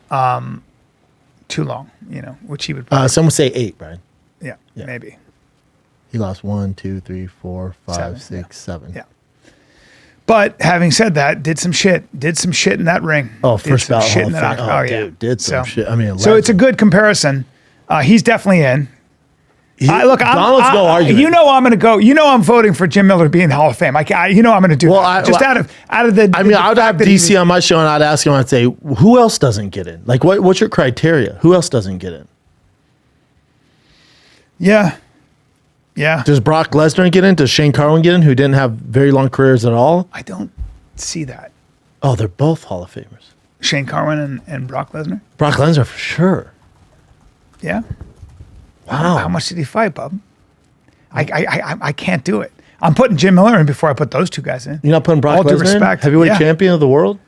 too long, which he would probably. Some would say 8, Brian. Yeah, maybe. He lost 1, 2, 3, 4, 5, 6, 7. Yeah. But having said that, did some shit in that ring. Oh, first ballot shit in that. Oh yeah, dude, did some shit. I mean, so it's a good comparison. He's definitely in. Donald's no argument. I'm going to go. I'm voting for Jim Miller to be in the Hall of Fame. I'm going to do that. Out of the. I mean, I would have DC on my show, and I'd ask him. I'd say, who else doesn't get in? Like, what's your criteria? Who else doesn't get in? Yeah. Yeah. Does Brock Lesnar get in? Does Shane Carwin get in? Who didn't have very long careers at all? I don't see that. Oh, they're both Hall of Famers. Shane Carwin and Brock Lesnar. Brock Lesnar for sure. Yeah. Wow. How much did he fight, bub? I can't do it. I'm putting Jim Miller in before I put those 2 guys in. You're not putting Brock Lesnar in? Heavyweight champion of the world?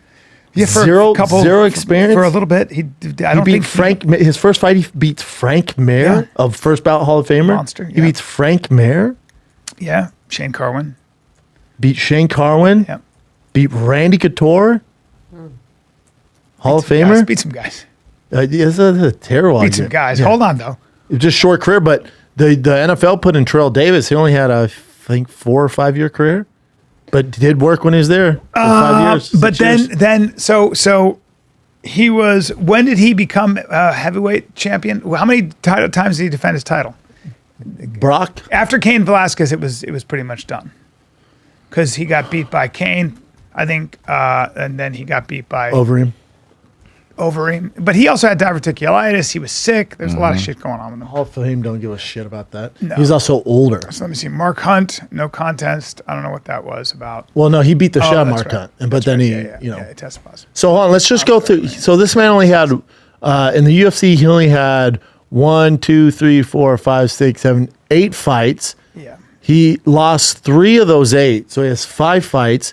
Yeah, for zero experience? For a little bit. He beat Frank. His first fight, he beats Frank Mir of first ballot Hall of Famer. Monster. He beats Frank Mir. Yeah. Shane Carwin. Beat Shane Carwin. Yeah. Beat Randy Couture. Hall of Famer? Beat some guys. This is a terrible Beat some guys. Yeah. Hold on, though. Just short career, but the NFL put in Terrell Davis. He only had I think 4 or 5 year career, but did work when he was there for 5 years. But then so he was. When did he become heavyweight champion? How many times did he defend his title? Brock. After Cain Velasquez, it was pretty much done because he got beat by Cain, I think, and then he got beat by Overeem. But he also had diverticulitis. He was sick. There's a lot of shit going on with him. Hall of Fame don't give a shit about that. No. He's also older. So let me see. Mark Hunt, no contest. I don't know what that was about. Well, no, he beat the shit out of Mark Hunt, but then he tested positive. So hold on, let's just go through. So this man only had in the UFC, he only had 1, 2, 3, 4, 5, 6, 7, 8 fights. Yeah. He lost 3 of those 8, so he has 5 fights.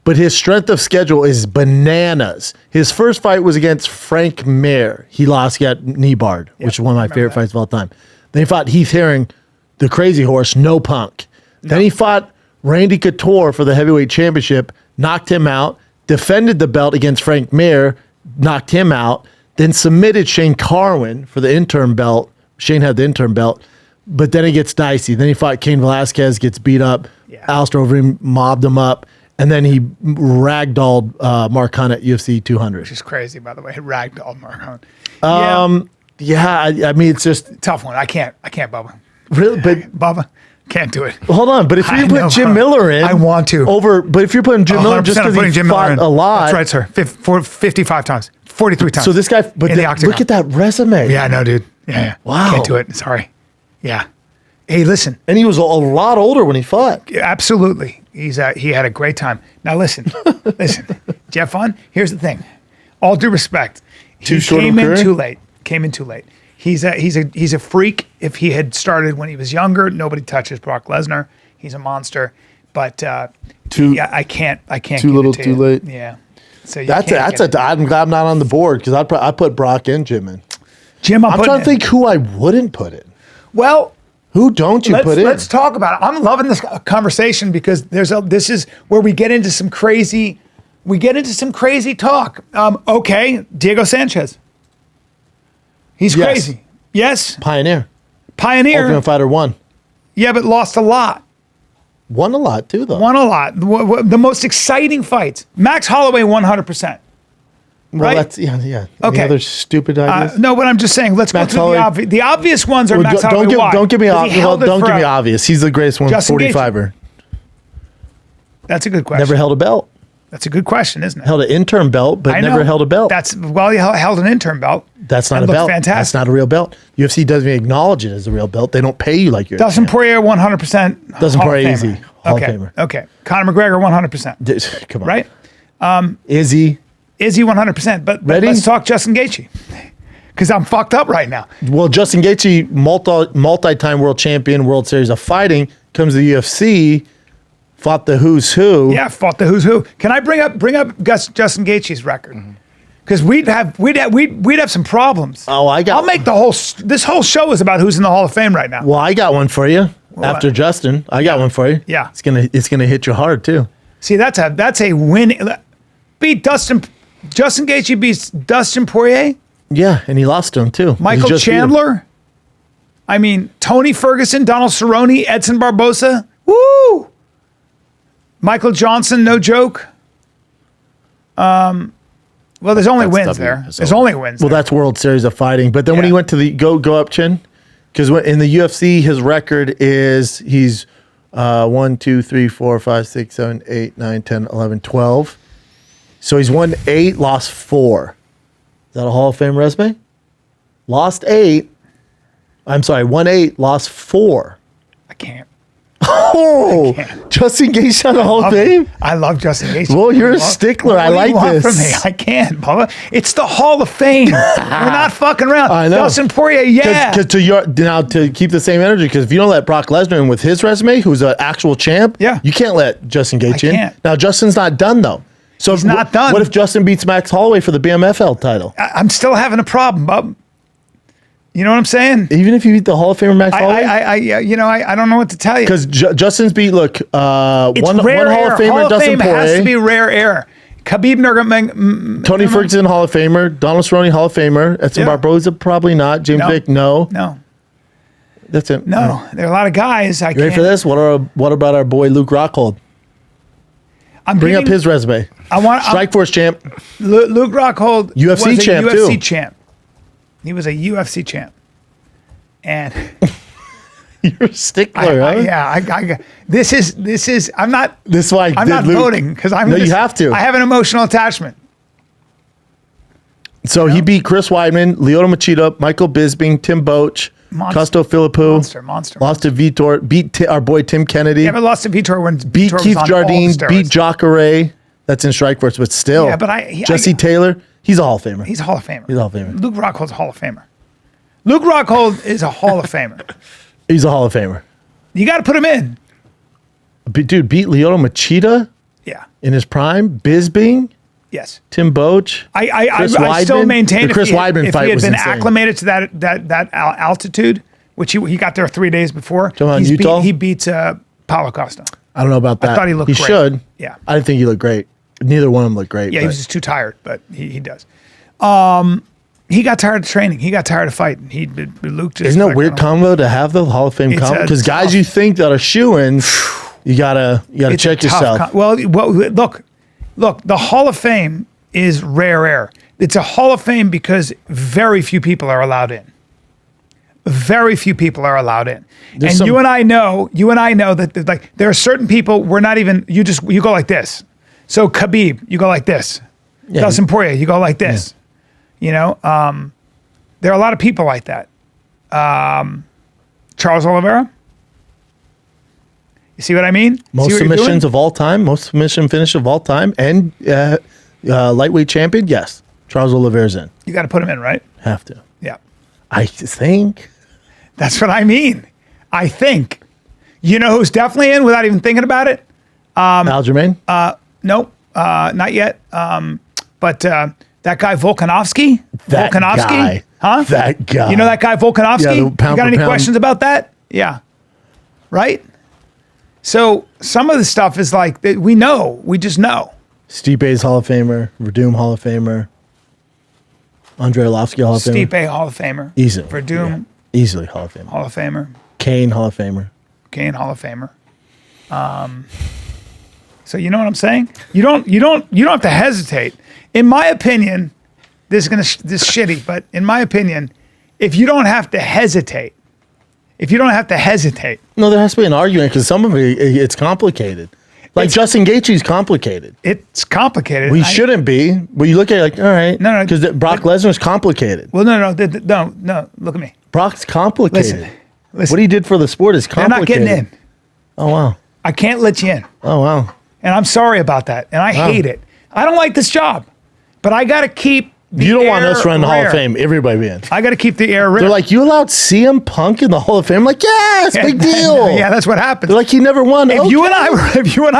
But his strength of schedule is bananas. His first fight was against Frank Mir. He lost, he got knee barred, which is one of my favorite fights of all time. Then he fought Heath Herring, the crazy horse, no punk. Then he fought Randy Couture for the heavyweight championship, knocked him out, defended the belt against Frank Mir, knocked him out, then submitted Shane Carwin for the interim belt. Shane had the interim belt, but then it gets dicey. Then he fought Cain Velasquez, gets beat up. Alistair Overeem mobbed him up. And then he ragdolled Mark Hunt at UFC 200. Which is crazy, by the way. Ragdolled Mark Hunt. I mean, it's just tough one. I can't, Bubba. Really, but Bubba, can't do it. Hold on, but if you put Jim Miller in, I want to. But if you're putting Jim Miller just because he fought a lot, that's right, sir. 55 times, 43 times. So this guy, but look at that resume. Yeah, I know, dude. Yeah. Wow, can't do it. Sorry. Yeah. Hey, listen. And he was a lot older when he fought. Absolutely. He had a great time. Now listen, Did you have fun? Here's the thing. All due respect, he came in too late. He's a freak. If he had started when he was younger, nobody touches Brock Lesnar. He's a monster. But I can't. Too little, too late. Yeah. So I'm glad I'm not on the board because I put Brock and Jim in. I'm trying to think who I wouldn't put in. Well. Who don't you put in? Let's talk about it. I'm loving this conversation because this is where we get into some crazy talk. Okay, Diego Sanchez. He's crazy. Yes. Pioneer. Ultimate Fighter 1. Yeah, but lost a lot. Won a lot too, though. Won a lot. The most exciting fights. Max Holloway 100%. Well, right? That's okay. Any other stupid ideas? No, but I'm just saying. Let's go through the obvious. The obvious ones are Max Holloway. Don't give me obvious. He's the greatest 145er. That's a good question. Never held a belt. That's a good question, isn't it? Held an interim belt, but never held a belt. He held an interim belt. That's not a belt. Fantastic. That's not a real belt. UFC doesn't even acknowledge it as a real belt. They don't pay you like you're. Dustin Poirier 100%. Dustin Poirier easy. Hall of Famer. Okay. Conor McGregor 100%. Come on. Right? Izzy 100%. But let's talk Justin Gaethje because I'm fucked up right now. Well, Justin Gaethje, multi-time world champion, World Series of Fighting, comes to the UFC. Fought the who's who. Yeah, fought the who's who. Can I bring up Justin Gaethje's record? Because we'd have some problems. Oh, I'll make this whole show is about who's in the Hall of Fame right now. Well, I got one for you. After Justin, I got one for you. Yeah, it's gonna hit you hard too. See, that's a win. Justin Gaethje beats Dustin Poirier. Yeah, and he lost to him too. Michael Chandler. I mean, Tony Ferguson, Donald Cerrone, Edson Barboza. Woo! Michael Johnson, no joke. Well, there's only wins there. There's only wins. Well, that's World Series of Fighting. But then when he went to the go up, Chin, because in the UFC, his record is he's 1, 2, 3, 4, 5, 6, 7, 8, 9, 10, 11, 12. So he's won 8, lost 4. Is that a Hall of Fame resume? Lost 8. I'm sorry, won 8, lost 4. I can't. Oh, Justin Gaethje on the Hall of Fame? I love Justin Gaethje. Well, you're a stickler. I like this. From me? I can't, Bubba. It's the Hall of Fame. We're not fucking around. I know. Dustin Poirier, yeah. To keep the same energy, because if you don't let Brock Lesnar in with his resume, who's an actual champ, you can't let Justin Gaethje in. Can't. Now, Justin's not done, though. So he's not done. What if Justin beats Max Holloway for the BMFL title? I'm still having a problem, Bub. You know what I'm saying? Even if you beat the Hall of Famer Max Holloway? I don't know what to tell you. Because Justin's beat, one rare Hall of Famer, Hall of Dustin Fame Poirier. has to be rare air. Khabib Nurmagomedov. Tony Ferguson, Hall of Famer. Donald Cerrone, Hall of Famer. Edson Barboza, probably not. James Vick, no. That's it. No, there are a lot of guys. You ready for this? What about our boy Luke Rockhold? Bring up his resume. Strikeforce champ. Luke Rockhold UFC was a champ UFC too. champ. He was a UFC champ. And you're a stickler, huh? This is. I'm not. This is why I'm not voting because I'm. No, you have to. I have an emotional attachment. So he beat Chris Weidman, Lyoto Machida, Michael Bisping, Tim Boach, Costo Philippou. Monster. Lost to Vitor. Beat our boy Tim Kennedy. Yeah, but lost to Vitor when beat Vitor Keith was on Jardine. all Beat Jacare. That's in Strikeforce, but still. Yeah, but Jesse Taylor. He's a Hall of Famer. He's a Hall of Famer. He's a Hall of Famer. Luke Rockhold's a Hall of Famer. Luke Rockhold is a Hall of Famer. He's a Hall of Famer. You got to put him in. Dude, beat Lyoto Machida. Yeah. In his prime. Bisping. Yes. Tim Boach. I still maintain the Chris Weidman fight if he had was been insane. acclimated to that altitude, which he got there 3 days before, he beats Paulo Costa. I don't know about that. I thought he looked great. He should. Yeah. I didn't think he looked great. Neither one of them looked great. Yeah, he was just too tired, but he does. He got tired of training. He got tired of fighting. Luke just. Isn't that a weird combo to have the Hall of Fame combo? Because guys you think that are shoo-ins, you gotta check yourself. Well, look, the Hall of Fame is rare air. It's a Hall of Fame because very few people are allowed in. Very few people are allowed in. You and I know that like there are certain people we're not even. You go like this. So Khabib, you go like this. Yeah. Dustin Poirier, you go like this. Yeah. You know, there are a lot of people like that. Charles Oliveira. You see what I mean? Most submissions of all time, most submission finish of all time, and lightweight champion. Yes, Charles Oliveira's in. You got to put him in, right? Have to. Yeah. I think. That's what I mean. I think. You know who's definitely in without even thinking about it? Aljamain? Nope, not yet. But that guy Volkanovski? That guy. Huh? That guy. You know that guy Volkanovski? Yeah, you got any questions about that? Yeah. Right? So some of the stuff is like, we know. We just know. Stipe's Hall of Famer. Verdum Hall of Famer. Andre Arlovski Hall of Famer. Stipe Hall of Famer. Easily. Verdum. Yeah. Easily Hall of Famer. Hall of Famer. Kane Hall of Famer. Kane Hall of Famer. So you know what I'm saying? You don't have to hesitate. In my opinion, this is shitty, but in my opinion, if you don't have to hesitate, No, there has to be an argument because some of it's complicated. Like Justin Gaethje's complicated. It's complicated. We shouldn't be. But you look at it like, all right. No. Because Brock Lesnar's complicated. Well, no. Look at me. Brock's complicated. Listen. What he did for the sport is complicated. They're not getting in. Oh, wow. I can't let you in. Oh, wow. And I'm sorry about that. And I hate it. I don't like this job. But I got to keep the You don't air want us running the Hall of rare. Fame. Everybody be in. I got to keep the air rare. They're like, you allowed CM Punk in the Hall of Fame? I'm like, yes, big deal. Yeah, that's what happens. They're like, he never won. If you and I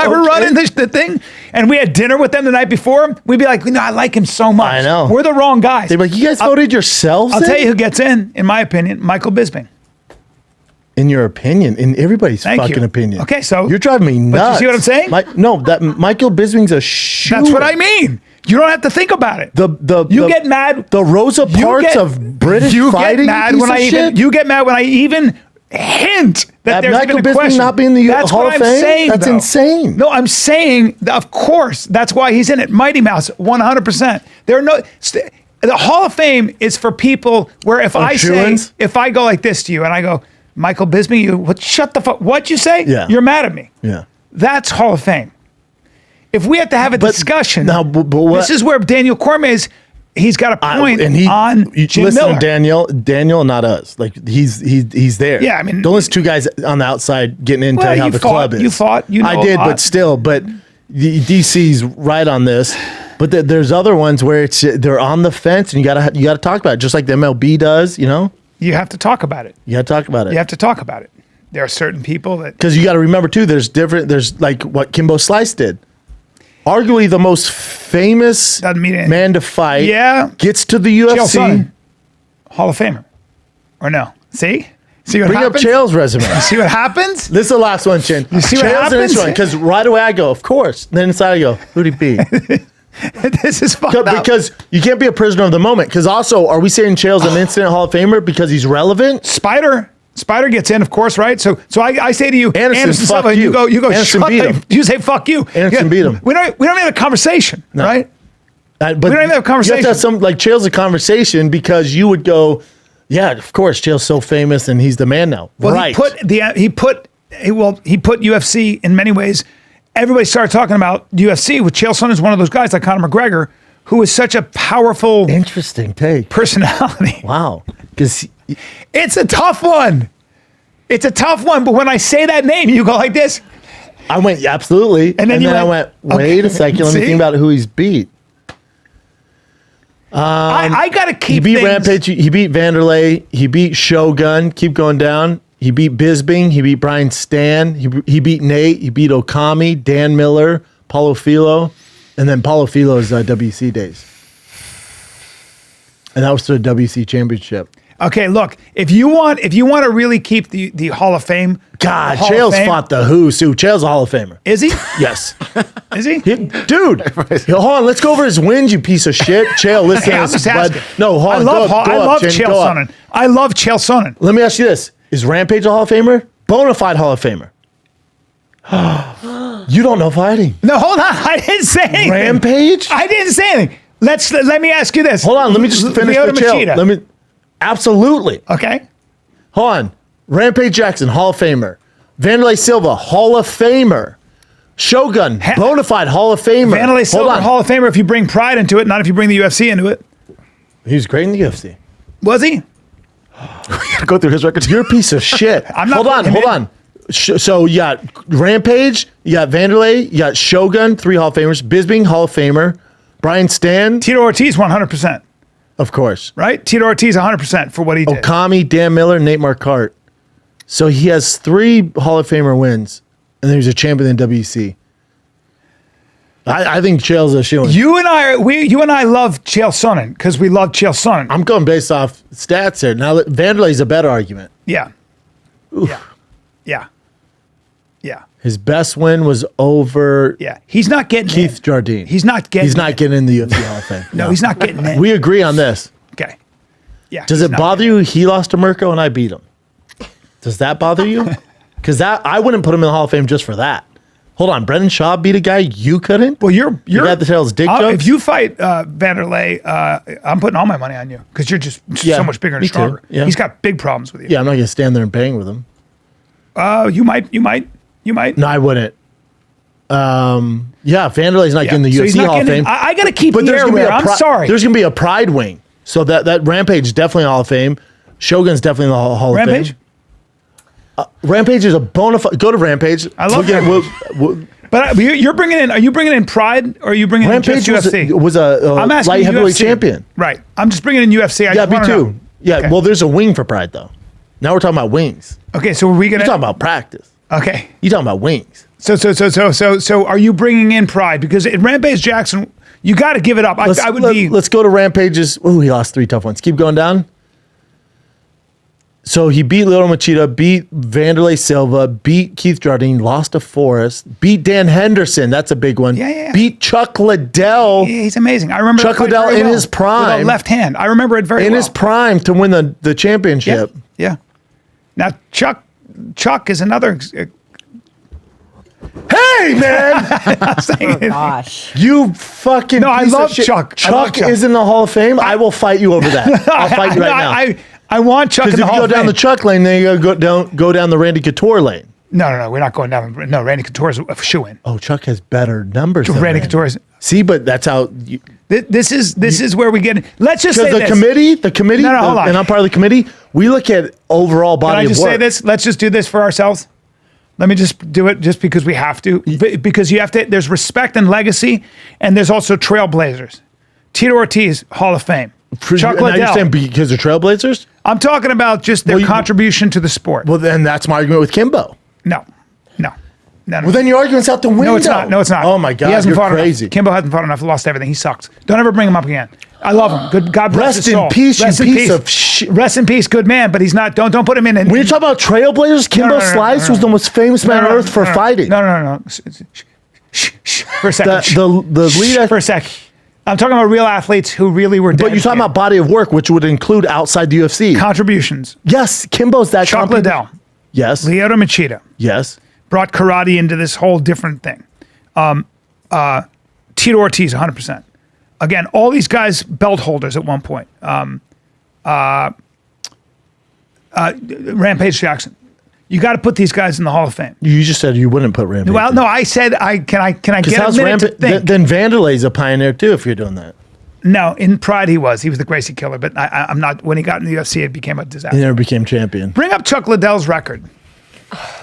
were running the thing and we had dinner with them the night before, we'd be like, no, I like him so much. I know. We're the wrong guys. They'd be like, you guys voted yourselves I'll tell you who gets in my opinion, Michael Bisping. In your opinion, in everybody's fucking opinion. Okay, so you're driving me nuts. But you see what I'm saying? That Michael Bisping's a shoe. That's what I mean. You don't have to think about it. You get mad. The Rosa Parks of British fighting. You get mad when I even hint that there's Michael been a Bisping question. not being in the That's Hall what of I'm Fame. saying. That's insane. No, I'm saying of course that's why he's in it. Mighty Mouse, 100%. There are no. The Hall of Fame is for people where if I go like this to you and I go, Michael Bisping, shut the fuck. What'd you say? Yeah. You're mad at me. Yeah. That's Hall of Fame. If we have to have a discussion, now, this is where Daniel Cormier's, he's got a point on Jim listen Miller. to Daniel, not us. Like he's there. Yeah, I mean, don't listen to two guys on the outside getting into how the club is. You fought. You know I did, but still, but DC's right on this. But there's other ones where they're on the fence, and you gotta talk about it, just like the MLB does. You know, you have to talk about it. You have to talk about it. You have to talk about it. There are certain people that because you got to remember too. There's like what Kimbo Slice did. Arguably the most famous man to fight. Yeah. Gets to the UFC. Chael Sonnen, Hall of Famer. Or no? See what Bring happens? Bring up Chael's resume. You see what happens? This is the last one, Chin. You see what happens? Because right away I go, of course. Then inside I go, who'd he beat? This is fucked up. Because you can't be a prisoner of the moment. Because also, are we saying Chael's an instant Hall of Famer because he's relevant? Spider gets in, of course, right? So I say to you, Anderson fuck Silva, you. You go. Anderson beat him. You say fuck you. Anderson beat him. We don't even have a conversation, right? But we don't even have a conversation. You have to have some like Chael's a conversation because you would go, yeah, of course, Chael's so famous and he's the man now. Well, right. he put UFC in many ways. Everybody started talking about UFC with Chael Sonnen is one of those guys like Conor McGregor who is such a powerful, interesting take personality. Wow, because it's a tough one. It's a tough one, but when I say that name, you go like this. I went, yeah, absolutely. And then I went, wait a second, let me think about who he's beat. I got to keep He beat Rampage, he beat Vanderlei, he beat Shogun, keep going down. He beat Bisping, he beat Bryan Stan, he beat Nate, he beat Okami, Dan Miller, Paulo Filo, and then Paulo Filo's WC days. And that was to the WC Championship. Okay, look, if you want to really keep the Hall of Fame. God, Chael's fought the who's who. Chael's a Hall of Famer. Is he? Yes. Is he? Dude, hold on, let's go over his wins, you piece of shit. Chael, listen. I'm just asking. No, hold on. I love Chael Sonnen. I love Chael Sonnen. Let me ask you this. Is Rampage a Hall of Famer? Bonafide Hall of Famer. You don't know fighting. No, hold on. I didn't say anything. Rampage? I didn't say anything. Let me ask you this. Hold on, let me just finish with Chael. Absolutely. Okay. Hold on. Rampage Jackson, Hall of Famer. Vanderlei Silva, Hall of Famer. Shogun, Bonafide Hall of Famer. Vanderlei Silva, Hall of Famer if you bring Pride into it, not if you bring the UFC into it. He was great in the UFC. Was he? We gotta go through his records. You're a piece of shit. Hold on. So you got Rampage, you got Vanderlei, you got Shogun, 3 Hall of Famers, Bisping, Hall of Famer, Bryan Stan. Tito Ortiz, 100%. Of course. Right? Tito Ortiz, 100% for what he did. Okami, Dan Miller, Nate Marquardt. So he has 3 Hall of Famer wins, and then he's a champion in WC. I think Chael's a shoo-in. You and I love Chael Sonnen because we love Chael Sonnen. I'm going based off stats here. Now, Vanderlei's a better argument. Yeah. Oof. Yeah. His best win was over. Yeah. He's not getting Keith Jardine. He's not getting in the UFC Hall of Fame. No, he's not getting in. We agree on this. Okay. Yeah. Does it bother you he lost to Mirko and I beat him? Does that bother you? Because I wouldn't put him in the Hall of Fame just for that. Hold on, Brendan Shaw beat a guy you couldn't? Well, you're got the tails dick jokes? If you fight Vanderlei, I'm putting all my money on you because you're just so much bigger and stronger. Yeah. He's got big problems with you. Yeah, I'm not gonna stand there and bang with him. You might. No, I wouldn't. Yeah, Vanderlei's not getting the UFC Hall of Fame. I got to keep the air rare. I'm sorry. There's gonna be a pride wing, so that Rampage is definitely Hall of Fame. Shogun's definitely in the Hall of Fame. Rampage is a bona fide. Go to Rampage. I love Rampage. But you're bringing in. Are you bringing in Pride or are you bringing Rampage in just UFC? Was a light heavyweight champion. Right. I'm just bringing in UFC. Me too. Yeah. Okay. Well, there's a wing for Pride though. Now we're talking about wings. Okay. So are we gonna? You're talking about practice. Okay. You're talking about wings. So are you bringing in Pride because in Rampage Jackson you got to give it up. Let's go to Rampage's. Oh, he lost 3 tough ones. Keep going down. So he beat Lyoto Machida, beat Vanderlei Silva, beat Keith Jardine, lost to Forrest, beat Dan Henderson. That's a big one. Yeah. Beat Chuck Liddell. Yeah, he's amazing. I remember Chuck Liddell in his prime. With a left hand. I remember it very well. In his prime to win the championship. Yeah. Now, Chuck is another... Hey, man! Oh, gosh. You fucking I love Chuck. Chuck is in the Hall of Fame. I will fight you over that. I'll fight you right now. I want Chuck in the Hall of Fame. Because if you go down the Chuck lane, then you go down the Randy Couture lane. No, we're not going down. No, Randy Couture is a shoe-in. Oh, Chuck has better numbers than Randy Couture is. See, but that's how... This is where we get... Let's just say the committee, no, hold on. And I'm part of the committee, we look at overall body of work. Can I just say this? Let's just do this for ourselves. Let me just do it just because we have to. Because you have to... There's respect and legacy, and there's also trailblazers. Tito Ortiz, Hall of Fame. Chuck Liddell. You're saying because they're trailblazers? I'm talking about just their contribution to the sport. Well, then that's my argument with Kimbo. No. Well, then your argument's out the window. No, it's not. Oh, my God. He hasn't fought crazy. Enough. Kimbo hasn't fought enough. Lost everything. He sucks. Don't ever bring him up again. I love him. Good. God bless his soul. Rest in peace, you piece of shit. Rest in peace, good man. But he's not. Don't put him in. When you talk about trailblazers, Kimbo Slice was the most famous man on earth for fighting. No. Shh, for a second. The lead for a sec. I'm talking about real athletes who really were dead. But you're talking about body of work, which would include outside the UFC. Contributions. Yes, Kimbo's that. Chuck Liddell. Yes. Lyoto Machida. Yes. Brought karate into this whole different thing. Tito Ortiz, 100%. Again, all these guys belt holders at one point. Rampage Jackson. You got to put these guys in the Hall of Fame. You just said you wouldn't put Rampage. Well, no, I said can I get a minute to think? Then Vanderlei's a pioneer too. If you're doing that, no, in Pride he was the Gracie Killer, but I'm not. When he got in the UFC, it became a disaster. He never became champion. Bring up Chuck Liddell's record.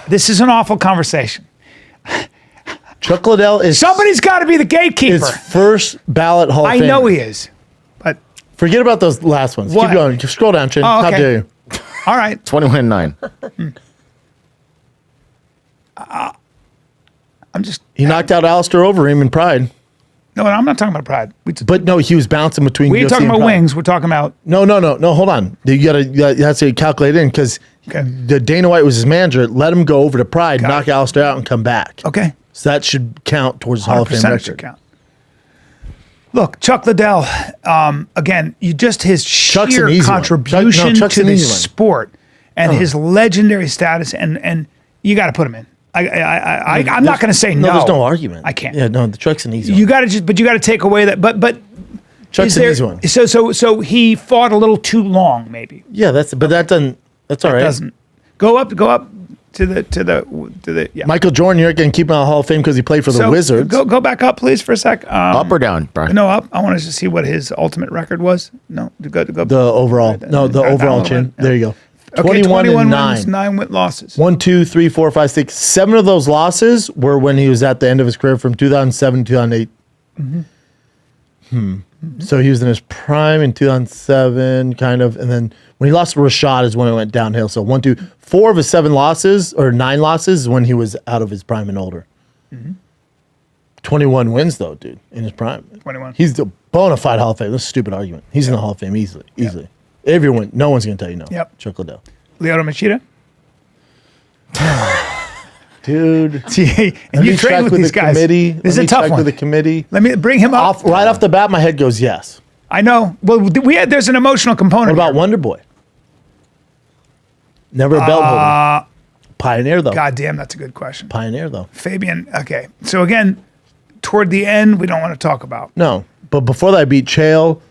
This is an awful conversation. Chuck Liddell is somebody's got to be the gatekeeper. His first ballot Hall of Fame. I know he is, but forget about those last ones. What? Keep going. Just scroll down, Chin. Oh, okay. How dare you? All right, 21-9. I'm just. He knocked out Alistair Overeem in Pride. No, I'm not talking about Pride. But no, he was bouncing between. We're talking about wings. We're talking about. No. Hold on. You have to calculate in because the Dana White was his manager. Let him go over to Pride, knock Alistair out, and come back. Okay. So that should count towards Hall of Fame record. Should count. Look, Chuck Liddell. Again, his sheer contribution to the sport and his legendary status, and you got to put him in. I'm not going to say no. No, there's no argument. I can't. Yeah, no, the Chuck's an easy one. You got to take away that. But Chuck's an easy one. So he fought a little too long, maybe. Yeah, that's all right. Doesn't go up to the. Yeah. Michael Jordan, you're going to keep him out of Hall of Fame because he played for the Wizards. Go back up, please, for a sec. Up or down, Brian? No, up. I wanted to see what his ultimate record was. No, go. The overall. The overall, Chin. There you go. Okay, 21 9. wins, 9 losses. 1, 2, 3, 4, 5, 6, 7 of those losses were when he was at the end of his career from 2007 to 2008. So he was in his prime in 2007, kind of, and then when he lost to Rashad is when it went downhill. So 1, 2, 4 of his 7 losses or 9 losses is when he was out of his prime and older. 21 wins though, dude, in his prime. 21. He's the bona fide Hall of Fame. That's a stupid argument. He's in the Hall of Fame easily. Everyone, no one's going to tell you no. Yep. Chuck Liddell. Lyoto Machida. Dude. See, and you train with these guys. This is a tough one. With the committee. Let me bring him up. Right off the bat, my head goes yes. I know. Well, there's an emotional component. What about Wonder Boy? Never a belt holder. Pioneer, though. God damn, that's a good question. Pioneer, though. Fabian, okay. So again, toward the end, we don't want to talk about. No, but before that, I beat Chael.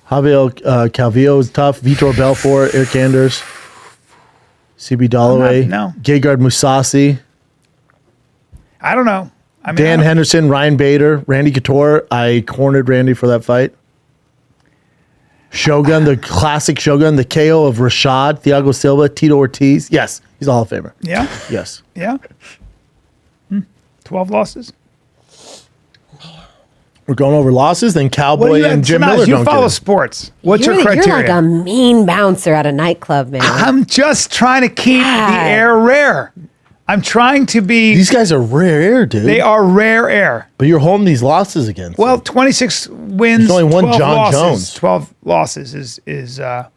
Javier Calvillo is tough. Vitor Belfort, Eric Anders, CB Dalloway, Gegard Mousasi. I don't know. Dan Henderson, Ryan Bader, Randy Couture. I cornered Randy for that fight. Shogun, the classic Shogun, the KO of Rashad, Thiago Silva, Tito Ortiz. Yes, he's a Hall of Famer. Yeah? Yes. Yeah? 12 losses? We're going over losses, then Cowboy and Jim Miller. You follow sports. What's your criteria? You're like a mean bouncer at a nightclub, man. I'm just trying to keep the air rare. I'm trying to be. These guys are rare air, dude. They are rare air. But you're holding these losses against. Well, 26 wins. There's only one 12 John losses. Jones. 12 losses is a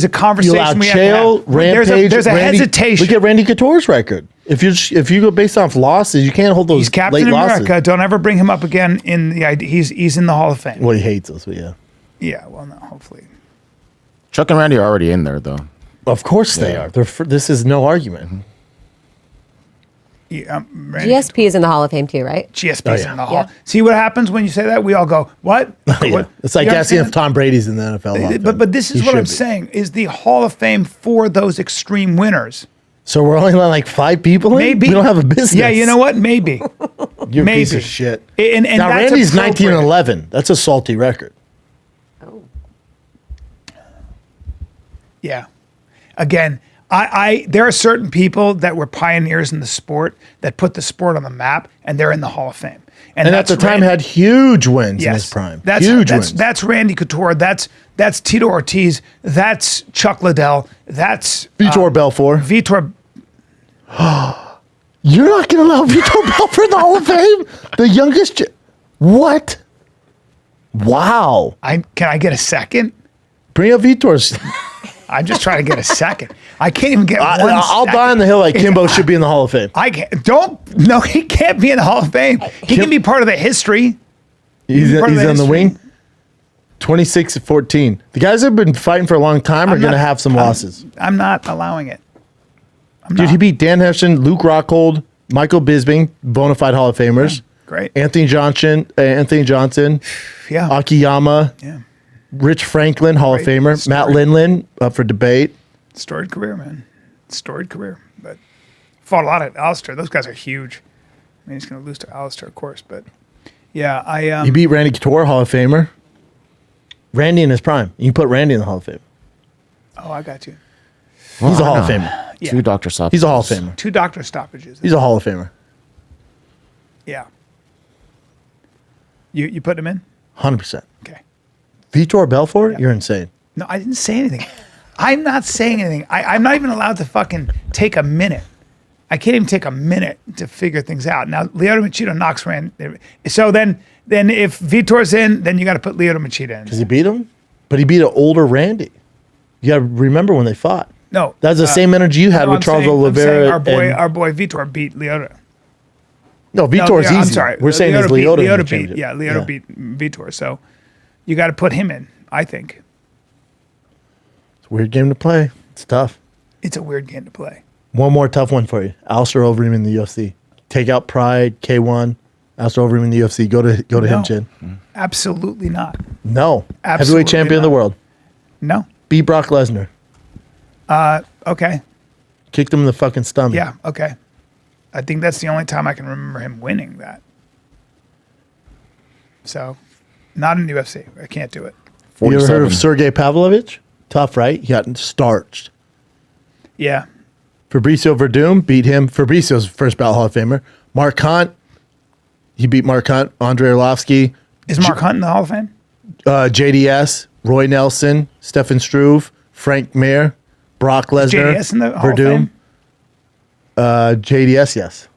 conversation we have to have. Rampage, there's a hesitation. Look at Randy Couture's record. If you go based off losses, you can't hold those. He's Captain late America. losses. Don't ever bring him up again in the idea. He's in the Hall of Fame. Well, he hates us, but yeah. Yeah, well, no, hopefully. Chuck and Randy are already in there, though. Of course they are. This is no argument. Yeah, GSP is in the Hall of Fame too, right? GSP is in the Hall. See what happens when you say that? We all go, what? What? It's like asking if Tom Brady's in the NFL. But this is what I'm saying, is the Hall of Fame for those extreme winners. So we're only like 5 people in? Maybe. We don't have a business. Yeah, you know what? Maybe. You're a piece of shit. And now, Randy's 19-11. That's a salty record. Oh. Yeah. Again, there are certain people that were pioneers in the sport that put the sport on the map, and they're in the Hall of Fame. And at the time had huge wins in his prime. Huge wins. That's Randy Couture. That's Tito Ortiz. That's Chuck Liddell. That's Vitor Belfort. You're not going to allow Vitor Belfort in the Hall of Fame? The youngest. What? Wow. Can I get a second? Bring up Vitor's. I'm just trying to get a second. I can't even get one I'll second. die on the hill like Kimbo should be in the Hall of Fame. I can't. No, he can't be in the Hall of Fame. He can be part of the history. He's on the wing. 26-14. The guys that have been fighting for a long time are going to have some losses. I'm not allowing it. Dude, he beat Dan Henderson, Luke Rockhold, Michael Bisping, bona fide Hall of Famers. Yeah, great. Anthony Johnson, Yeah. Akiyama, Rich Franklin, Hall of Famer, Matt Lindland up for debate. Storied career, man. Storied career. But fought a lot at Alistair. Those guys are huge. I mean, he's going to lose to Alistair, of course. But yeah, He beat Randy Couture, Hall of Famer. Randy in his prime. You can put Randy in the Hall of Fame. Oh, I got you. He's a Hall of Famer. Yeah. 2 doctor stoppages. He's a Hall of Famer. 2 doctor stoppages. He's a Hall of Famer. Yeah. You put him in? 100%. Okay. Vitor Belfort? You're insane. No, I didn't say anything. I'm not saying anything. I'm not even allowed to fucking take a minute. I can't even take a minute to figure things out. Now, Lyoto Machida knocks Randy. So then if Vitor's in, then you got to put Lyoto Machida in. Because he beat him? But he beat an older Randy. You got to remember when they fought. No. That's the same energy you had with Charles Oliveira. Our boy Vitor beat Lyoto. No, Vitor's easy. I'm sorry. We're saying it's Lyoto. Lyoto beat Vitor. So you got to put him in, I think. It's a weird game to play. It's tough. It's a weird game to play. One more tough one for you. Alistair Overeem in the UFC. Take out Pride, K1, Alistair Overeem in the UFC. Go to him, Chin. Absolutely not. No. Absolutely Heavyweight champion of the world. No. Beat Brock Lesnar. Okay. Kicked him in the fucking stomach. Yeah, okay. I think that's the only time I can remember him winning that. So, not in the UFC. I can't do it. You ever heard of Sergey Pavlovich? Tough, right? He got starched. Yeah. Fabricio Verdum beat him. Fabricio's first bout Hall of Famer. Mark Hunt. He beat Mark Hunt. Andre Arlovsky. Is Mark Hunt in the Hall of Fame? JDS. Roy Nelson. Stefan Struve. Frank Mir. Brock Lesnar. JDS in the Hall of Fame? JDS, yes.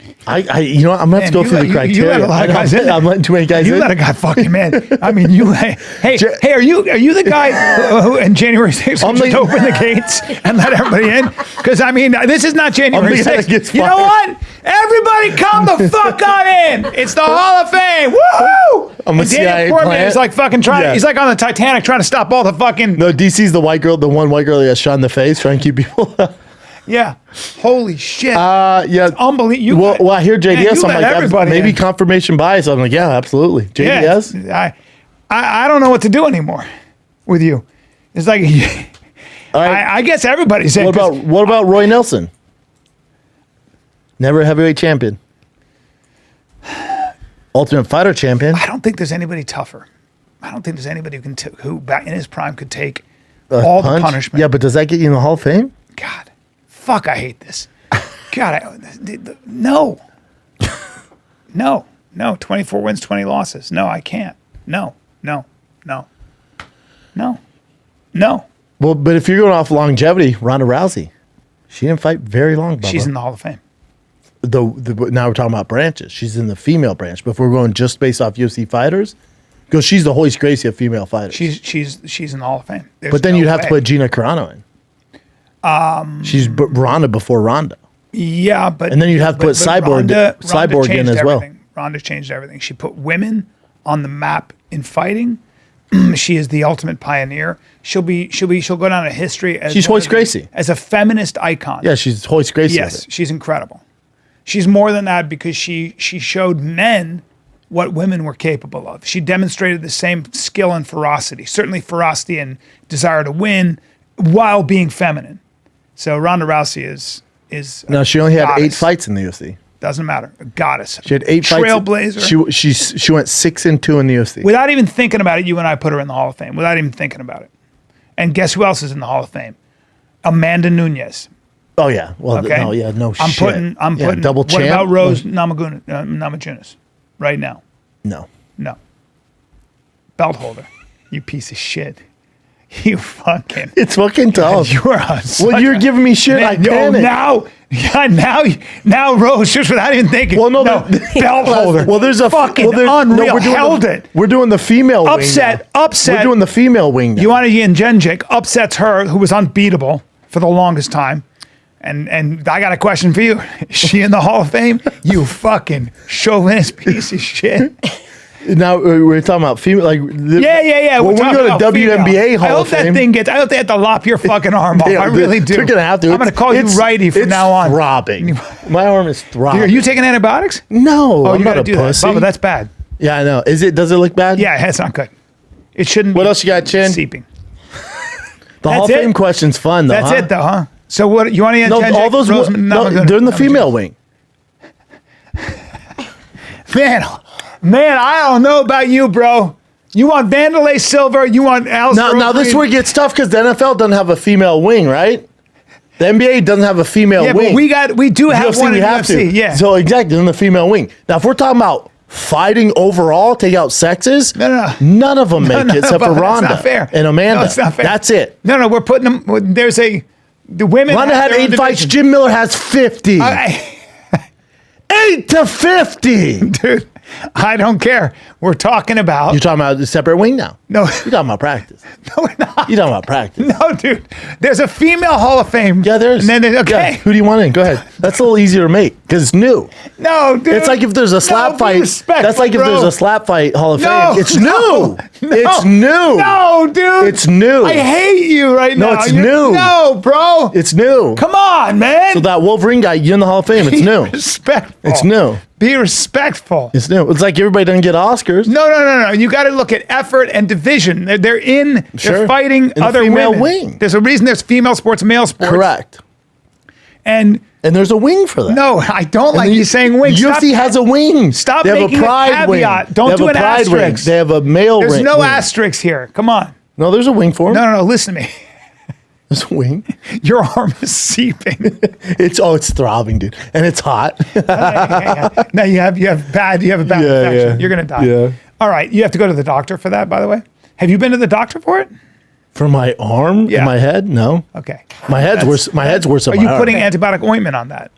You know what? I'm gonna have to go through the criteria. You let a lot of guys in. I'm letting too many guys in. You let a guy fucking man. I mean, hey, are you the guy who in January 6th will just open the gates and let everybody in? Because I mean, this is not January 6th. You know what? Everybody come the fuck on in. It's the Hall of Fame. Woohoo! I'm a CIA plant. Is like fucking trying. Yeah. He's like on the Titanic trying to stop all the fucking. No, DC's the white girl, the one white girl that got shot in the face, trying to keep people. Yeah. Holy shit. Yeah. It's unbelievable. Well, I hear JDS. I'm like, maybe in. confirmation bias. I'm like, yeah, absolutely. JDS. Yeah, I don't know what to do anymore with you. It's like, I guess everybody's saying. What about Roy Nelson? Never a heavyweight champion. Ultimate Fighter champion. I don't think there's anybody tougher. I don't think there's anybody who back in his prime could take all the punishment. Yeah, but does that get you in the Hall of Fame? God. Fuck, I hate this. God, no. No. 24 wins, 20 losses. No, I can't. No. Well, but if you're going off longevity, Ronda Rousey, she didn't fight very long, Bubba. She's in the Hall of Fame. Now we're talking about branches. She's in the female branch. But if we're going just based off UFC fighters, because she's the Royce Gracie of female fighters. She's in the Hall of Fame. But then you'd have to put Gina Carano in. She's Ronda before Ronda. Yeah, but and then you'd have to put Cyborg in as well. Ronda changed everything. She put women on the map in fighting. She is the ultimate pioneer. She'll go down in history as she's Royce Gracie, as a feminist icon. Yeah, she's Royce Gracie. Yes, she's incredible. She's more than that because she showed men what women were capable of. She demonstrated the same skill and ferocity, certainly ferocity and desire to win while being feminine. So Ronda Rousey is no. She only had 8 fights in the UFC. Doesn't matter. A goddess. She had 8 fights. Trailblazer. She went 6-2 in the UFC. Without even thinking about it, you and I put her in the Hall of Fame. Without even thinking about it. And guess who else is in the Hall of Fame? Amanda Nunes. Oh yeah. Well, okay? No shit. I'm putting. Double champ. What about Rose Namajunas? Right now. No. Belt holder. You piece of shit. You fucking. It's fucking tough. You are. Well, you're giving me shit. I panic. Now, Rose, just without even thinking. Well, no, belt holder. Well, there's a fucking unreal. We're doing held it. We're doing the female upset. wing. We're doing the female wing. Now. Joanna Jędrzejczyk upsets her, who was unbeatable for the longest time. And I got a question for you. Is she in the Hall of Fame? You fucking chauvinist piece of shit. Now we're talking about female, like yeah. When we go to WNBA Hall of Fame, I hope they had to lop your fucking arm off. I really do. They're gonna have to. I'm gonna call you righty from now on. Throbbing. My arm is throbbing. Are you taking antibiotics? No, I'm you not a pussy. Bubba, that's bad. Yeah, I know. Does it look bad? Yeah, it's not good. It shouldn't. What else you got, Chin? Seeping. The Hall of Fame question's fun, though. That's it, though, huh? So what? You want to? No, all those. They're in the female wing. Man, I don't know about you, bro. You want Vanderlei Silva? You want Alistair Now this is where it gets tough because the NFL doesn't have a female wing, right? The NBA doesn't have a female wing. But we do have UFC, one in have UFC. to. Yeah. So exactly in the female wing. Now, if we're talking about fighting overall, take out sexes. No. None of them make it except for That's Ronda not fair. and Amanda. No, it's not fair. That's it. No, we're putting them. The women. Ronda had 8 fights. Jim Miller has 50. 8 to 50, dude. I don't care. We're talking about. You're talking about the separate wing now. No, you're talking about practice. No, we're not. You're talking about practice. No, dude. There's a female Hall of Fame. Yeah, there's. And then okay. Yeah. Who do you want in? Go ahead. That's a little easier to make because it's new. No, dude. It's like if there's a slap fight. That's like if there's a slap fight Hall of Fame. It's new. It's new. No, dude. It's new. I hate you right now. No, it's new. No, bro. It's new. Come on, man. So that Wolverine guy, you're in the Hall of Fame. It's new. Respectful. It's new. Be respectful. It's new. It's like everybody doesn't get Oscars. No. You got to look at effort and division. They're fighting in other female women. Wing. There's a reason there's female sports, male sports. Correct. And there's a wing for that. No, I don't like you saying wing. UFC has a wing. Stop they have making a pride a caveat. Wing. Don't do an asterisk. They have a male There's wing. no asterisks here. Come on. No, there's a wing for him. No. Listen to me. There's a wing. Your arm is seeping. It's throbbing, dude, and it's hot. Now you have a bad infection. Yeah. You're gonna die. Yeah. All right, you have to go to the doctor for that. By the way, have you been to the doctor for it? For my arm? Yeah. My head? No. Okay. My head's worse. My head's worse. Are you putting antibiotic ointment on that?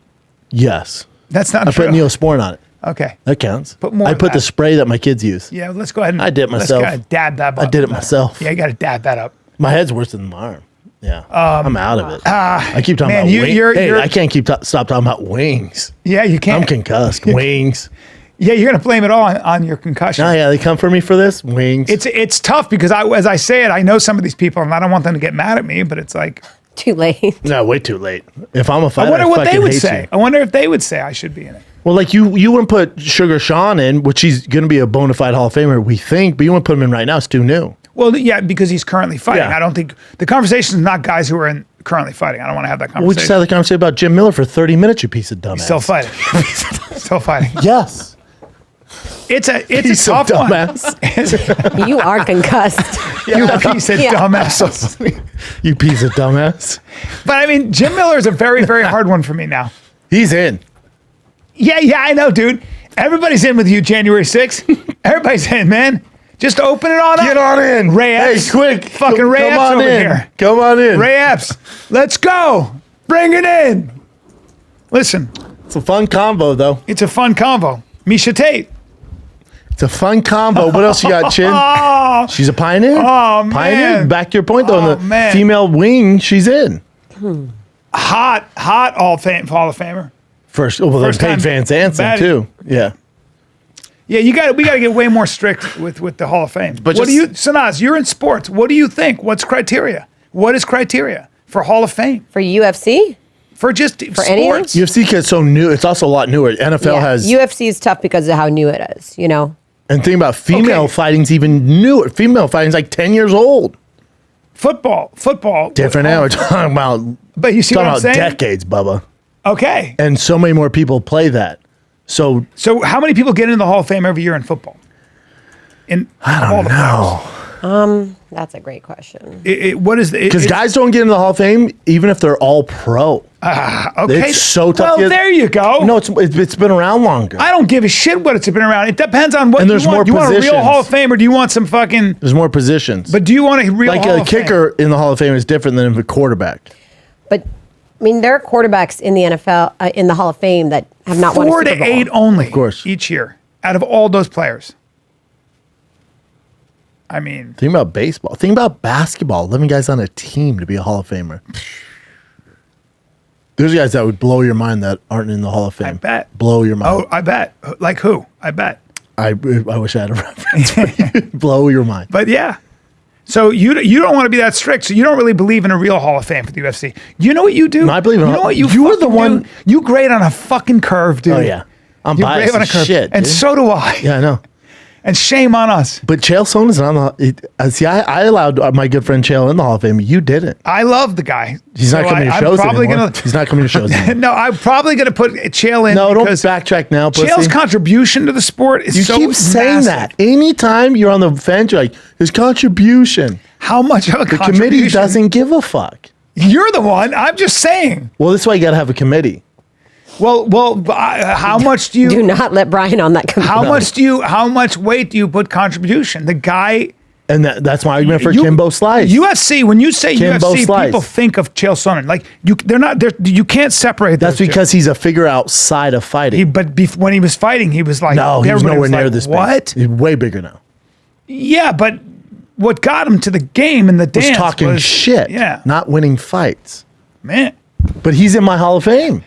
Yes. That's not I true. put Neosporin on it. Okay. That counts. Put more. I put the spray that my kids use. Yeah, let's go ahead and I did it myself. Let's dab that up. I did it myself. Yeah, you got to dab that up. My head's worse than my arm. Yeah. I'm out of it. I keep talking about wings. I can't stop talking about wings. Yeah, you can't. I'm concussed. Wings. Yeah, you're going to blame it all on your concussion. Oh, yeah, they come for me for this. Wings. It's tough because as I say it, I know some of these people and I don't want them to get mad at me, but it's like. Too late. No, way too late. If I'm a fighter, I wonder what they would say. You. I wonder if they would say I should be in it. Well, like you wouldn't put Sugar Sean in, which he's going to be a bona fide Hall of Famer, we think, but you wouldn't put him in right now. It's too new. Well, yeah, because he's currently fighting. Yeah. I don't think the conversation is not guys who are currently fighting. I don't want to have that conversation. We just had the conversation about Jim Miller for 30 minutes, you piece of dumbass. He's still fighting. Still fighting. Yes. It's a tough one. You are concussed. You piece of dumbass. You piece of dumbass. But I mean, Jim Miller is a very, very hard one for me now. He's in. Yeah, I know, dude. Everybody's in with you January 6th. Everybody's in, man. Just open it on up. Get on in. Ray Epps. Hey, quick. Fucking Ray Epps over here. Come on in. Ray Epps. Let's go. Bring it in. Listen. It's a fun combo, though. It's a fun combo. Misha Tate. It's a fun combo. What else you got, Chin? She's a pioneer. Oh, man. Pioneer. Back to your point, though. Oh, in the man. female wing, she's in. Hot Hall of Famer. First Paige Van Zandt, too. Yeah. Yeah, we got to get way more strict with the Hall of Fame. But Sanaz, you're in sports. What do you think? What's criteria? What is criteria for Hall of Fame? For UFC? For sports? Anything? UFC gets so new. It's also a lot newer. NFL has. UFC is tough because of how new it is, you know? And think about female fighting's even newer. Female fighting's like 10 years old. Football. Different now. We're talking about. But you see what I'm saying? Decades, Bubba. Okay. And so many more people play that. So how many people get into the Hall of Fame every year in football? I don't know. That's a great question. What is because guys don't get into the Hall of Fame even if they're all pro. Okay, it's so tough. Well, there you go. No, it's been around longer. I don't give a shit what it's been around. It depends on what and there's you want. More you positions. Want a real Hall of Fame or do you want some fucking? There's more positions. But do you want a real like Hall a of kicker Fame? in the Hall of Fame is different than a quarterback. But I mean, there are quarterbacks in the NFL in the Hall of Fame that have not won a Super Bowl. 4 to 8 only, of course, each year out of all those players. I mean, think about baseball. Think about basketball. 11 guys on a team to be a Hall of Famer. There's guys that would blow your mind that aren't in the Hall of Fame. I bet. Blow your mind. Oh, I bet. Like who? I bet. I wish I had a reference for you. Blow your mind. But yeah. So you don't want to be that strict. So you don't really believe in a real Hall of Fame for the UFC. You know what you do? No, I believe in You know what you were the one. do? You grade on a fucking curve, dude. Oh yeah. I'm You biased grade on a as curve. shit. And dude. so do I. Yeah, I know. And shame on us. But Chael Sonnen's on the. See, I allowed my good friend Chael in the Hall of Fame. You didn't. I love the guy. He's not coming to shows anymore. He's not coming to shows anymore. No, I'm probably going to put Chael in. No, don't backtrack now, pussy. Chael's contribution to the sport is so You keep saying massive. that. Anytime you're on the fence, you're like, his contribution. How much of a The contribution? committee doesn't give a fuck. You're the one. I'm just saying. Well, that's why you got to have a committee. Well, how much do you Do not let Bryan on that committee. How much weight do you put contribution? The guy. And that's my argument for Kimbo Slice. UFC, when you say Kimbo UFC, Slice. people think of Chael Sonnen. Like you can't separate That's those because he's a figure outside of fighting. when he was fighting, he was like, no, he was everybody nowhere near like, this big. What? He's way bigger now. Yeah, but what got him to the game and the dance Was talking shit. Yeah. Not winning fights. Man. But he's in my Hall of Fame.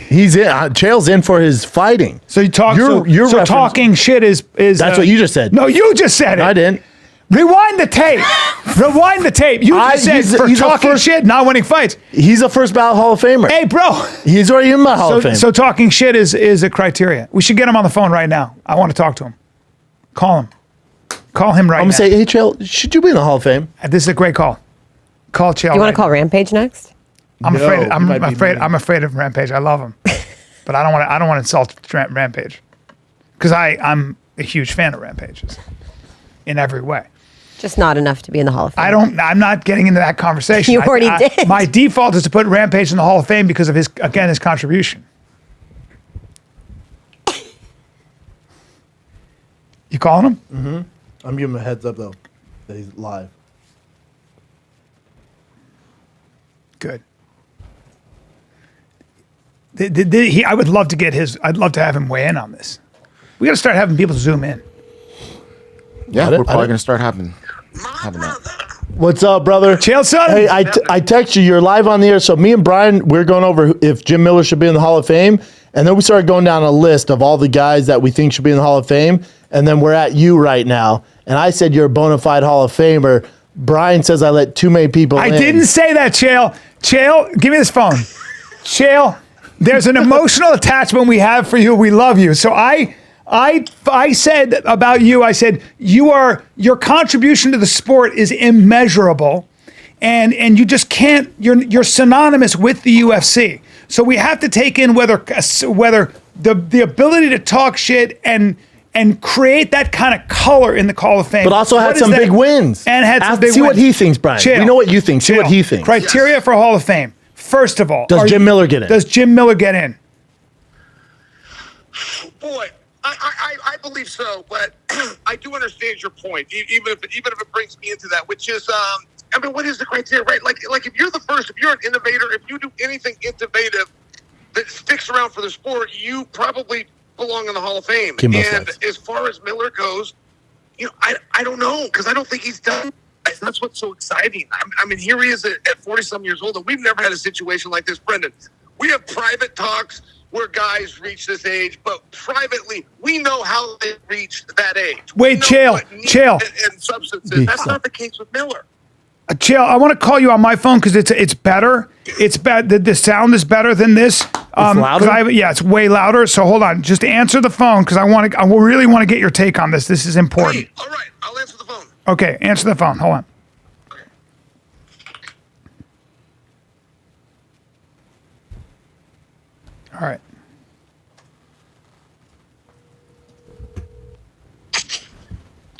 He's in. Chael's in for his fighting. So you talk. You're so talking shit is. That's what you just said. No, you just said it. I didn't. Rewind the tape. Rewind the tape. You just said he's talking shit, not winning fights. He's a first ballot Hall of Famer. Hey, bro. He's already in my Hall of Fame. So talking shit is a criteria. We should get him on the phone right now. I want to talk to him. Call him. Call him right now. I'm gonna say, hey, Chael, should you be in the Hall of Fame? This is a great call. Call Chael. You want to call Rampage next? I'm afraid of Rampage. I love him, but I don't want to insult Rampage because I'm a huge fan of Rampage's in every way. Just not enough to be in the Hall of Fame. I'm not getting into that conversation. You already did. My default is to put Rampage in the Hall of Fame because of his contribution. You calling him? Mm-hmm. I'm giving him a heads up though that he's live. Good. I would love to get I'd love to have him weigh in on this. We got to start having people zoom in. Yeah, we're probably gonna start having that. What's up, brother? Chael Sonnen. Hey, I text you. You're live on the air. So me and Bryan, we're going over if Jim Miller should be in the Hall of Fame, and then we started going down a list of all the guys that we think should be in the Hall of Fame, and then we're at you right now. And I said you're a bona fide Hall of Famer. Bryan says I let too many people in. I didn't say that, Chael. Chael, give me this phone. Chael, there's an emotional attachment we have for you. We love you. So I said about you, I said your contribution to the sport is immeasurable, and you just can't. You're synonymous with the UFC. So we have to take in whether the ability to talk shit and create that kind of color in the Hall of Fame. But also had some big wins. And had some big wins. See what he thinks, Bryan. Chael, we know what you think. See what he thinks. Criteria for Hall of Fame. First of all, does Jim Miller get in? Does Jim Miller get in? Boy, I believe so, but I do understand your point. Even if it brings me into that, which is, I mean, what is the criteria, right? Like if you're the first, if you're an innovator, if you do anything innovative that sticks around for the sport, you probably belong in the Hall of Fame. Kimbo and says. As far as Miller goes, I don't know, because I don't think he's done. That's what's so exciting. I mean, here he is at 40-some years old, and we've never had a situation like this. Brendan, we have private talks where guys reach this age, but privately, we know how they reached that age. Wait, Chael. And substances. That's not the case with Miller. Chael, I want to call you on my phone because it's better. It's bad. The sound is better than this. Louder? Yeah, it's way louder. So hold on, just answer the phone because I really want to get your take on this. This is important. Hey, all right, I'll answer the phone. Okay, answer the phone. Hold on. Okay. All right.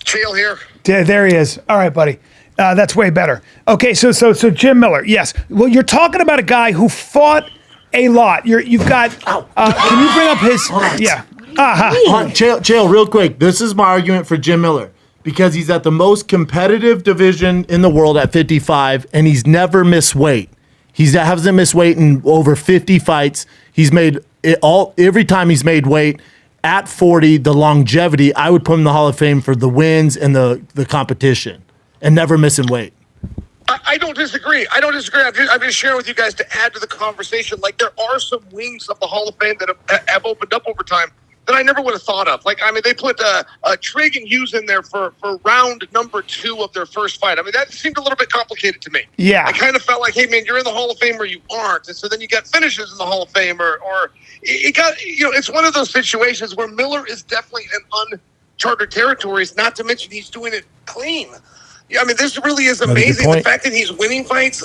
Chael here. There he is. All right, buddy. That's way better. Okay, so Jim Miller, yes. Well, you're talking about a guy who fought a lot. You've got. Can you bring up his? Yeah. Chael, real quick. This is my argument for Jim Miller because he's at the most competitive division in the world at 55, and he's never missed weight. He hasn't missed weight in over 50 fights. He's made it every time he's made weight. At 40, the longevity, I would put him in the Hall of Fame for the wins and the competition and never missing weight. I don't disagree. I'm just sharing with you guys to add to the conversation. Like, there are some wings of the Hall of Fame that have opened up over time that I never would have thought of. Like, I mean, they put Trigg and Hughes in there for round number 2 of their first fight. I mean, that seemed a little bit complicated to me. Yeah. I kind of felt like, hey, man, you're in the Hall of Fame or you aren't. And so then you got finishes in the Hall of Fame or it got, it's one of those situations where Miller is definitely in uncharted territories, not to mention he's doing it clean. Yeah, I mean, this really is amazing. The fact that he's winning fights,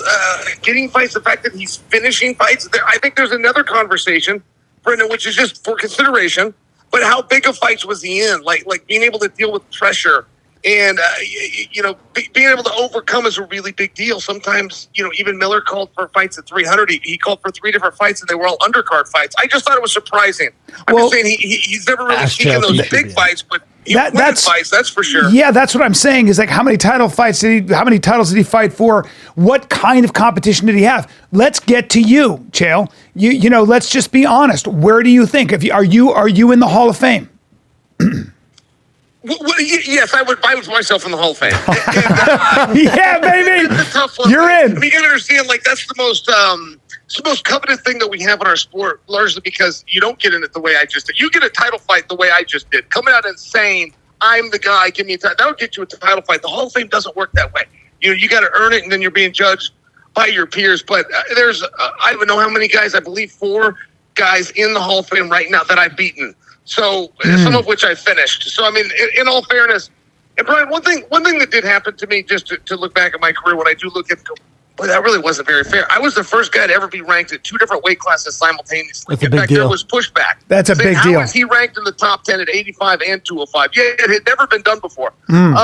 getting fights, the fact that he's finishing fights. I think there's another conversation, Brendan, which is just for consideration. But how big of fights was he in? Like being able to deal with pressure and, being able to overcome is a really big deal. Sometimes, even Miller called for fights at 300. He called for 3 different fights, and they were all undercard fights. I just thought it was surprising. I'm just saying he's never really seen those big fights, but that's fights, that's for sure. Yeah, that's what I'm saying. Is like how many titles did he fight for? What kind of competition did he have? Let's get to you, Chael. Let's just be honest. Where do you think? Are you in the Hall of Fame? Yes, I would put myself in the Hall of Fame. Yeah, baby. It's a tough one. You're in. I mean, you gotta understand, like, that's the most coveted thing that we have in our sport, largely because you don't get in it the way I just did. You get a title fight the way I just did. Coming out and saying, I'm the guy, give me a title. That would get you a title fight. The Hall of Fame doesn't work that way. You got to earn it, and then you're being judged by your peers. But there's, I don't know how many guys, I believe 4 guys in the Hall of Fame right now that I've beaten. So some of which I finished. So, I mean, in all fairness, and Bryan, one thing that did happen to me, just to look back at my career, when I do look at it, boy, that really wasn't very fair. I was the first guy to ever be ranked at 2 different weight classes simultaneously. That's a big deal. There was pushback. That's a big deal. How was he ranked in the top 10 at 85 and 205? Yeah, it had never been done before. And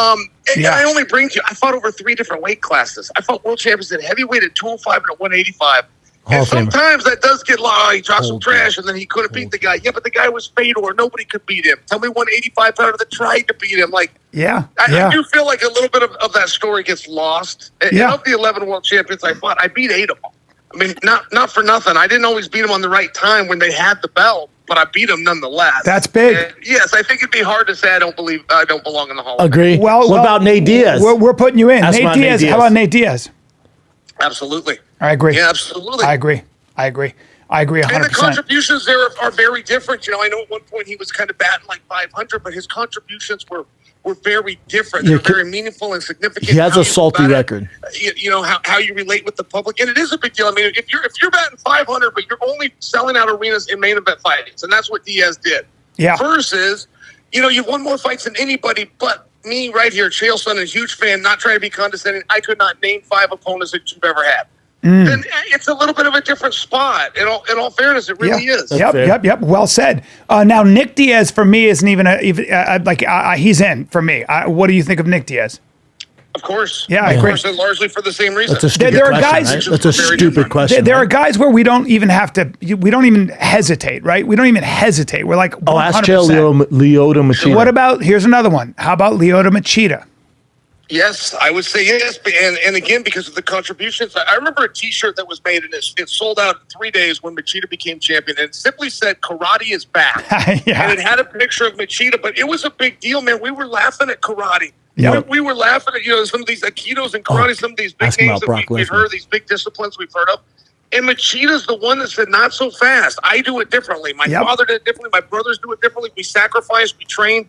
I only bring to you, I fought over 3 different weight classes. I fought world champions at heavyweight at 205 and at 185. And sometimes that does get lost. He dropped some trash, and then he couldn't beat the guy. Yeah, but the guy was Fedor. Nobody could beat him. Tell me 185 pounder that tried to beat him. Like, I do feel like a little bit of that story gets lost. And of the 11 world champions I fought, I beat 8 of them. I mean, not for nothing. I didn't always beat them on the right time when they had the belt, but I beat them nonetheless. That's big. And yes, I think it'd be hard to say I don't belong in the Hall of Fame. Agree. Well, what about Nate Diaz? We're putting you in. Nate Diaz. How about Nate Diaz? Absolutely. I agree. Yeah, absolutely. I agree 100%. And the contributions there are very different. I know at one point he was kind of batting like 500, but his contributions were very different. They're very meaningful and significant. He has a salty record. How you relate with the public, and it is a big deal. I mean, if you're batting 500, but you're only selling out arenas in main event fights, and that's what Diaz did. Yeah. Versus, you've won more fights than anybody, but me right here, Chael Sonnen, a huge fan, not trying to be condescending. I could not name 5 opponents that you've ever had. Then it's a little bit of a different spot. In all fairness, it really is. Yep. Well said. Now, Nick Diaz for me isn't even he's in for me. What do you think of Nick Diaz? Of course. Yeah, I agree. Largely for the same reason. That's a stupid question. Right? That's a stupid question. There are guys where we don't even hesitate, right? We don't even hesitate. We're like, 100%. Ask Lyoto Machida. What about, here's another one. How about Lyoto Machida? Yes, I would say yes. And again, because of the contributions, I remember a T-shirt that was made, and it sold out in 3 days when Machida became champion. And it simply said, karate is back. And it had a picture of Machida, but it was a big deal, man. We were laughing at karate. Yep. We were laughing at, some of these Aikidos and karate, some of these big names that we've heard, these big disciplines we've heard of. And Machida's the one that said, not so fast. I do it differently. My father did it differently. My brothers do it differently. We sacrifice, we train.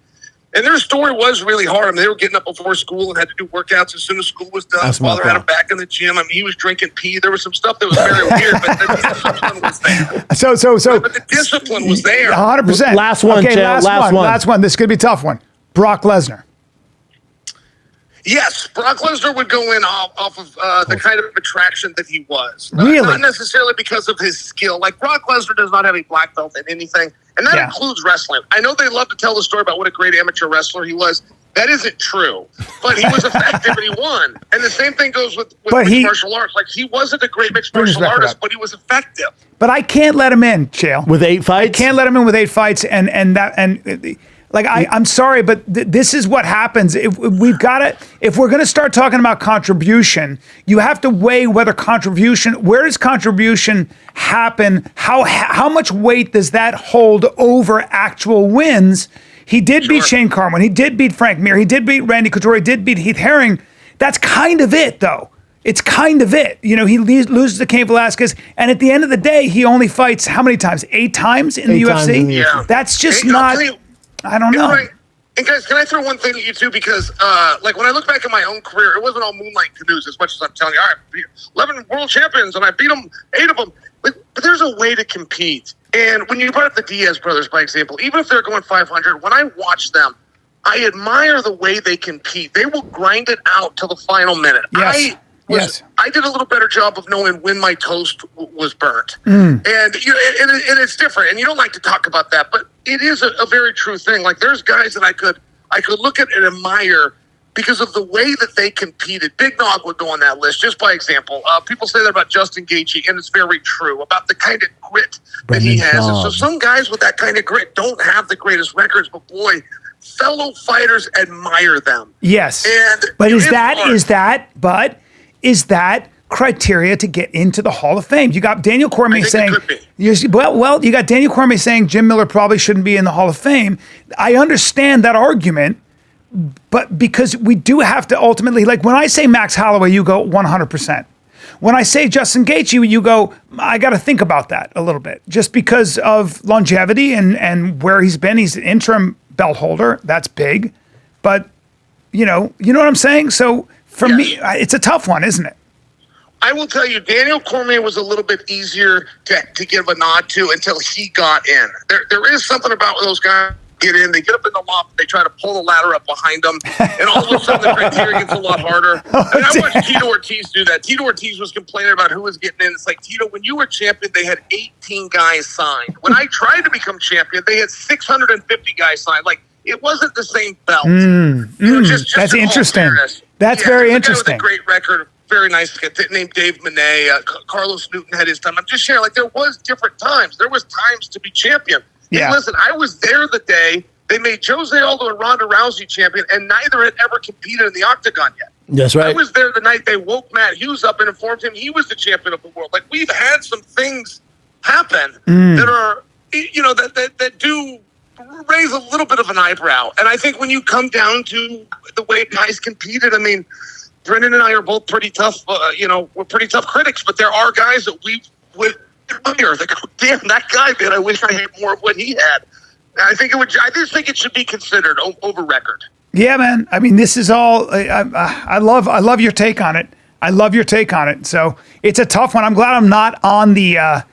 And their story was really hard. I mean, they were getting up before school and had to do workouts as soon as school was done. His father had him back in the gym. I mean, he was drinking pee. There was some stuff that was very weird, but the discipline was there. But the discipline was there. 100%. Last one, okay, Chael, last one. This is going to be a tough one. Brock Lesnar. Yes, Brock Lesnar would go in off of the kind of attraction that he was. Really? Not necessarily because of his skill. Like, Brock Lesnar does not have a black belt in anything, and that includes wrestling. I know they love to tell the story about what a great amateur wrestler he was. That isn't true. But he was effective and he won. And the same thing goes with mixed martial arts. Like, he wasn't a great mixed martial artist, but he was effective. But I can't let him in, Chael. With 8 fights? I can't let him in with 8 fights. I'm sorry, but this is what happens. If we're going to start talking about contribution, you have to weigh where does contribution happen? How much weight does that hold over actual wins? He did beat Shane Carwin. He did beat Frank Mir. He did beat Randy Couture. He did beat Heath Herring. That's kind of it, though. It's kind of it. You know, he loses to Cain Velasquez, and at the end of the day, he only fights how many times? 8 times in the UFC? Yeah. That's just not... I don't know. Right. And guys, can I throw one thing at you too? Because when I look back at my own career, it wasn't all moonlight canoes as much as I'm telling you. I beat 11 world champions and I beat them, 8 of them. But there's a way to compete. And when you brought up the Diaz brothers, by example, even if they're going 500, when I watch them, I admire the way they compete. They will grind it out till the final minute. Yes. I did a little better job of knowing when my toast was burnt. And it's different. And you don't like to talk about that, but it is a very true thing. Like, there's guys that I could look at and admire because of the way that they competed. Big Nog would go on that list, just by example. People say that about Justin Gaethje, and it's very true, about the kind of grit that he has. And so some guys with that kind of grit don't have the greatest records, but boy, fellow fighters admire them. Yes. But is that criteria to get into the Hall of Fame? You got Daniel Cormier saying, you got Daniel Cormier saying Jim Miller probably shouldn't be in the Hall of Fame. I understand that argument, but because we do have to ultimately, like, when I say Max Holloway, you go 100%. When I say Justin Gaethje, you go, I got to think about that a little bit, just because of longevity and where he's been. He's an interim belt holder. That's big. But, you know what I'm saying? So for me, it's a tough one, isn't it? I will tell you, Daniel Cormier was a little bit easier to give a nod to until he got in. There is something about those guys get in, they get up in the loft, they try to pull the ladder up behind them, and all of a sudden the criteria gets a lot harder. And I watched Tito Ortiz do that. Tito Ortiz was complaining about who was getting in. It's like, Tito, when you were champion, they had 18 guys signed. When I tried to become champion, they had 650 guys signed. Like, it wasn't the same belt. Just that's interesting. That's very interesting. With a great record. Very nice guy named Dave Monet. Carlos Newton had his time. I'm just sharing, like, there was different times. There was times to be champion. Yeah. Hey, listen, I was there the day they made Jose Aldo and Ronda Rousey champion, and neither had ever competed in the octagon yet. That's right. I was there the night they woke Matt Hughes up and informed him he was the champion of the world. Like, we've had some things happen that are, that do raise a little bit of an eyebrow. And I think when you come down to the way guys competed, I mean, Brendan and I are both pretty tough, we're pretty tough critics, but there are guys that we would admire that go, damn, that guy, man, I wish I had more of what he had. I just think it should be considered over record. Yeah, man. I mean, this is all, I love your take on it. I love your take on it. So it's a tough one. I'm glad I'm not on the,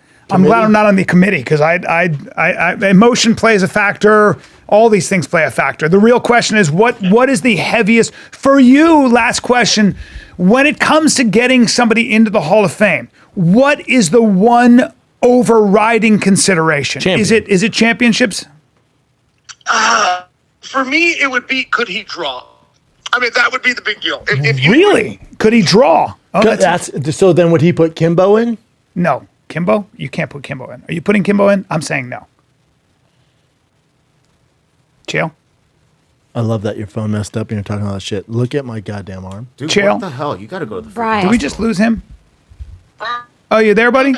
committee, because emotion plays a factor. All these things play a factor. The real question is, what is the heaviest for you? Last question. When it comes to getting somebody into the Hall of Fame, what is the one overriding consideration? Is it championships? For me, it would be, could he draw? I mean, that would be the big deal. Really? Could he draw? Oh, so then would he put Kimbo in? No. Kimbo? You can't put Kimbo in. Are you putting Kimbo in? I'm saying no. Chael? I love that your phone messed up and you're talking all that shit. Look at my goddamn arm. Dude, Chael? What the hell? You got to go to the Bryan. Did we just lose him? Oh, you there, buddy?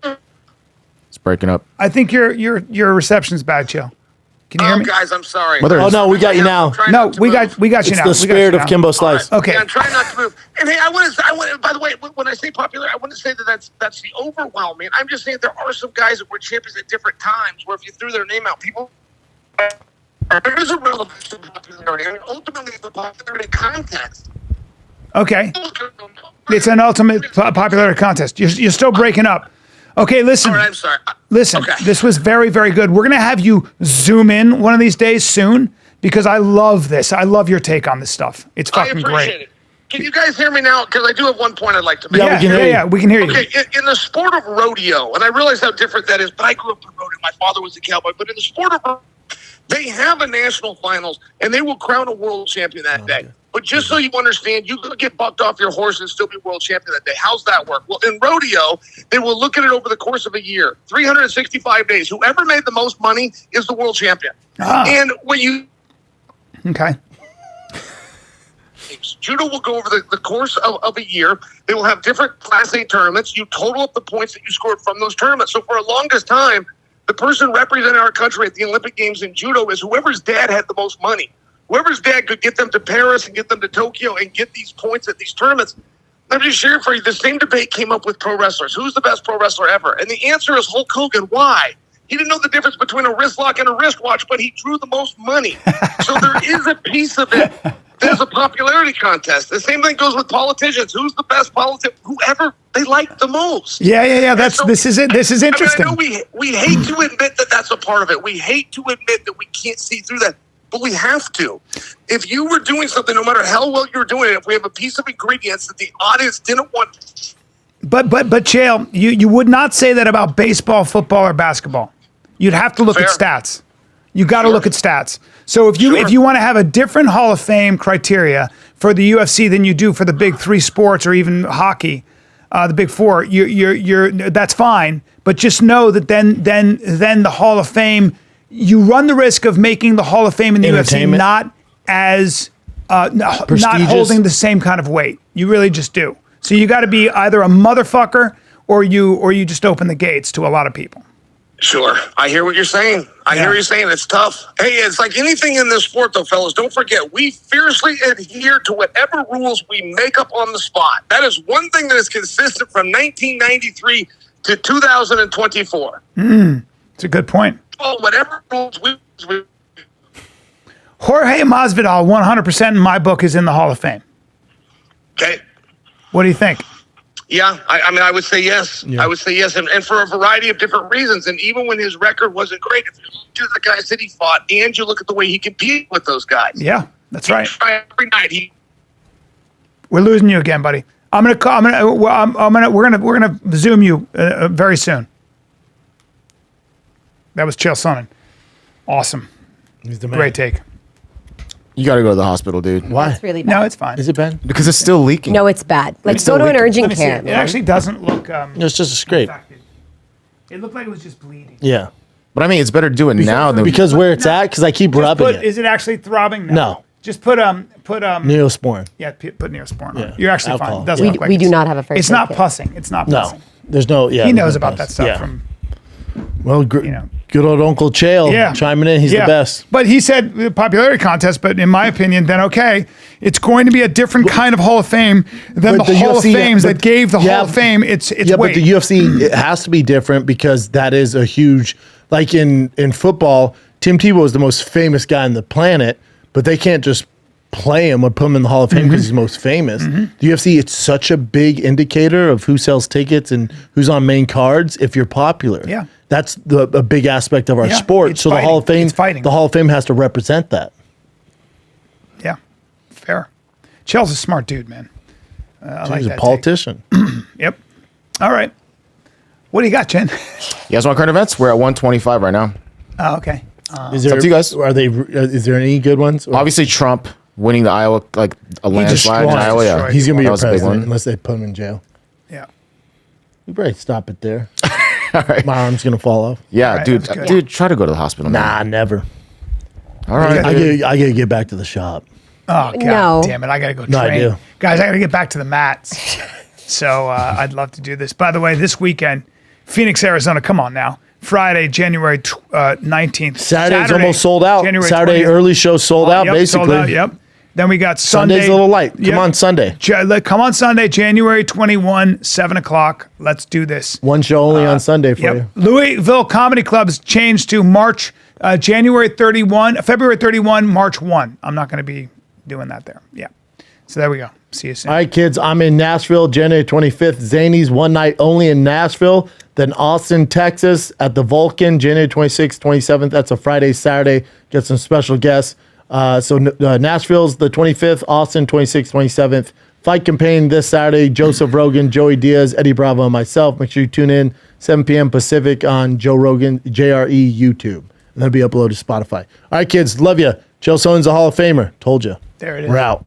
It's breaking up. I think your reception's bad, Chael. Can you hear me? Guys, I'm sorry. Oh, no, we got you now. No, we got you it's now. The spirit of Kimbo Slice. Right. Okay. Yeah, I'm trying not to move. And hey, I want to, by the way, when I say popular, I want to say that that's the overwhelming. I'm just saying there are some guys that were champions at different times where if you threw their name out, people, there is a relevance to popularity. I mean, ultimately, the popularity context. Okay. It's an ultimate popularity contest. You're still breaking up. Okay, listen. All right, I'm sorry. Listen, okay. This was very, very good. We're going to have you zoom in one of these days soon, because I love this. I love your take on this stuff. It's fucking great. I appreciate it. Can you guys hear me now? Because I do have one point I'd like to make. Yeah, we can hear you. Okay, in the sport of rodeo, and I realize how different that is, but I grew up in rodeo. My father was a cowboy. But in the sport of rodeo, They have a national finals, and they will crown a world champion that day. But just so you understand, you could get bucked off your horse and still be world champion that day. How's that work? Well, in rodeo, they will look at it over the course of a year, 365 days. Whoever made the most money is the world champion. And when you... Okay. Judo will go over the course of a year. They will have different Class A tournaments. You total up the points that you scored from those tournaments. So for the longest time, the person representing our country at the Olympic Games in judo is whoever's dad had the most money. Whoever's dad could get them to Paris and get them to Tokyo and get these points at these tournaments. I'm just sharing for you, the same debate came up with pro wrestlers. Who's the best pro wrestler ever? And the answer is Hulk Hogan. Why? He didn't know the difference between a wrist lock and a wristwatch, but he drew the most money. So there is a piece of it. There's a popularity contest. The same thing goes with politicians. Who's the best politician? Whoever they like the most. Yeah. This is it. This is interesting. I know we hate to admit that that's a part of it. We hate to admit that we can't see through that. But we have to. If you were doing something, no matter how well you were doing it, if we have a piece of ingredients that the audience didn't want. But Chael, you would not say that about baseball, football, or basketball. You'd have to look at stats. You got to look at stats. So if you want to have a different Hall of Fame criteria for the UFC than you do for the big three sports or even hockey, the big four, you're that's fine. But just know that then the Hall of Fame, you run the risk of making the Hall of Fame in the UFC not as not holding the same kind of weight. You really just do. So you got to be either a motherfucker or you just open the gates to a lot of people. Sure. I hear what you're saying. I hear what you're saying. It's tough. Hey, it's like anything in this sport, though, fellas. Don't forget, we fiercely adhere to whatever rules we make up on the spot. That is one thing that is consistent from 1993 to 2024. It's a good point. Well, whatever rules we Jorge Masvidal, 100% in my book, is in the Hall of Fame. Okay. What do you think? Yeah, I mean, I would say yes. Yeah. I would say yes, and for a variety of different reasons. And even when his record wasn't great, if you look at the guys that he fought, and you look at the way he competed with those guys. Yeah, that's right. Every night We're losing you again, buddy. We're gonna Zoom you very soon. That was Chael Sonnen. Awesome. He's the man. Great take. You got to go to the hospital, dude. Why? It's really bad. No, it's fine. Is it bad? Because it's still leaking. No, it's bad. Let's go to an urgent care. It actually doesn't look. It's just a scrape. Infected. It looked like it was just bleeding. Yeah. But I mean, it's better to do it now than because where it's at. Because I keep rubbing it. Is it actually throbbing? No. Just put Neosporin. Yeah, put Neosporin on Yeah. it. You're actually Alcohol. fine. It doesn't look like We do not have a first It's aid not kit. pussing. It's not pussing. No. There's no. Yeah. He knows about that stuff from. Well, good old Uncle Chael chiming in. He's the best. But he said the popularity contest, but in my opinion, then okay, it's going to be a different kind of Hall of Fame than the Hall of Fames that gave the Hall of Fame its weight. But the UFC, it has to be different because that is a huge, like in football, Tim Tebow is the most famous guy on the planet, but they can't just play him or put him in the Hall of Fame because he's most famous. The UFC, it's such a big indicator of who sells tickets and who's on main cards if you're popular. Yeah. That's a big aspect of our sport. So the Hall of Fame, the Hall of Fame has to represent that. Yeah, fair. Chael's a smart dude, man. I like He's that a politician. Yep. All right. What do you got, Jen? You guys want current events? We're at 125 right now. Oh, okay. Is there, up to you guys. Is there any good ones? Or? Obviously, Trump winning the Iowa, like a landslide in Iowa. Yeah, he's gonna be that a was a big president one. unless they put him in jail. Yeah. We better stop it there. All right. My arm's gonna fall off. Yeah, Right, dude. that was good. Dude, try to go to the hospital. Nah, Man. never. All right. I gotta get back to the shop. Oh, God No. damn it. I got to go train. No, I do. Guys, I got to get back to the mats. So I'd love to do this. By the way, this weekend, Phoenix, Arizona. Come on now. Friday, January 19th. Saturday's almost sold out. January Saturday 20th. early show sold out, Yep, basically. sold out, yep. Then we got Sunday. Sunday's a little light. Come Yep. on Sunday. Come on Sunday, January 21, 7 o'clock. Let's do this. One show only on Sunday for you. Louisville Comedy Club's changed to February 31, March 1. I'm not going to be doing that there. Yeah. So there we go. See you soon. All right, kids. I'm in Nashville, January 25th. Zany's one night only in Nashville. Then Austin, Texas at the Vulcan, January 26th, 27th. That's a Friday, Saturday. Get some special guests. So Nashville's the 25th, Austin 26th, 27th. Fight campaign this Saturday. Joseph Rogan, Joey Diaz, Eddie Bravo, and myself. Make sure you tune in 7 p.m. Pacific on Joe Rogan, JRE YouTube. and that'll be uploaded to Spotify. All right, kids, love you. Chael Sonnen's a Hall of Famer. Told you. There it is. We're out.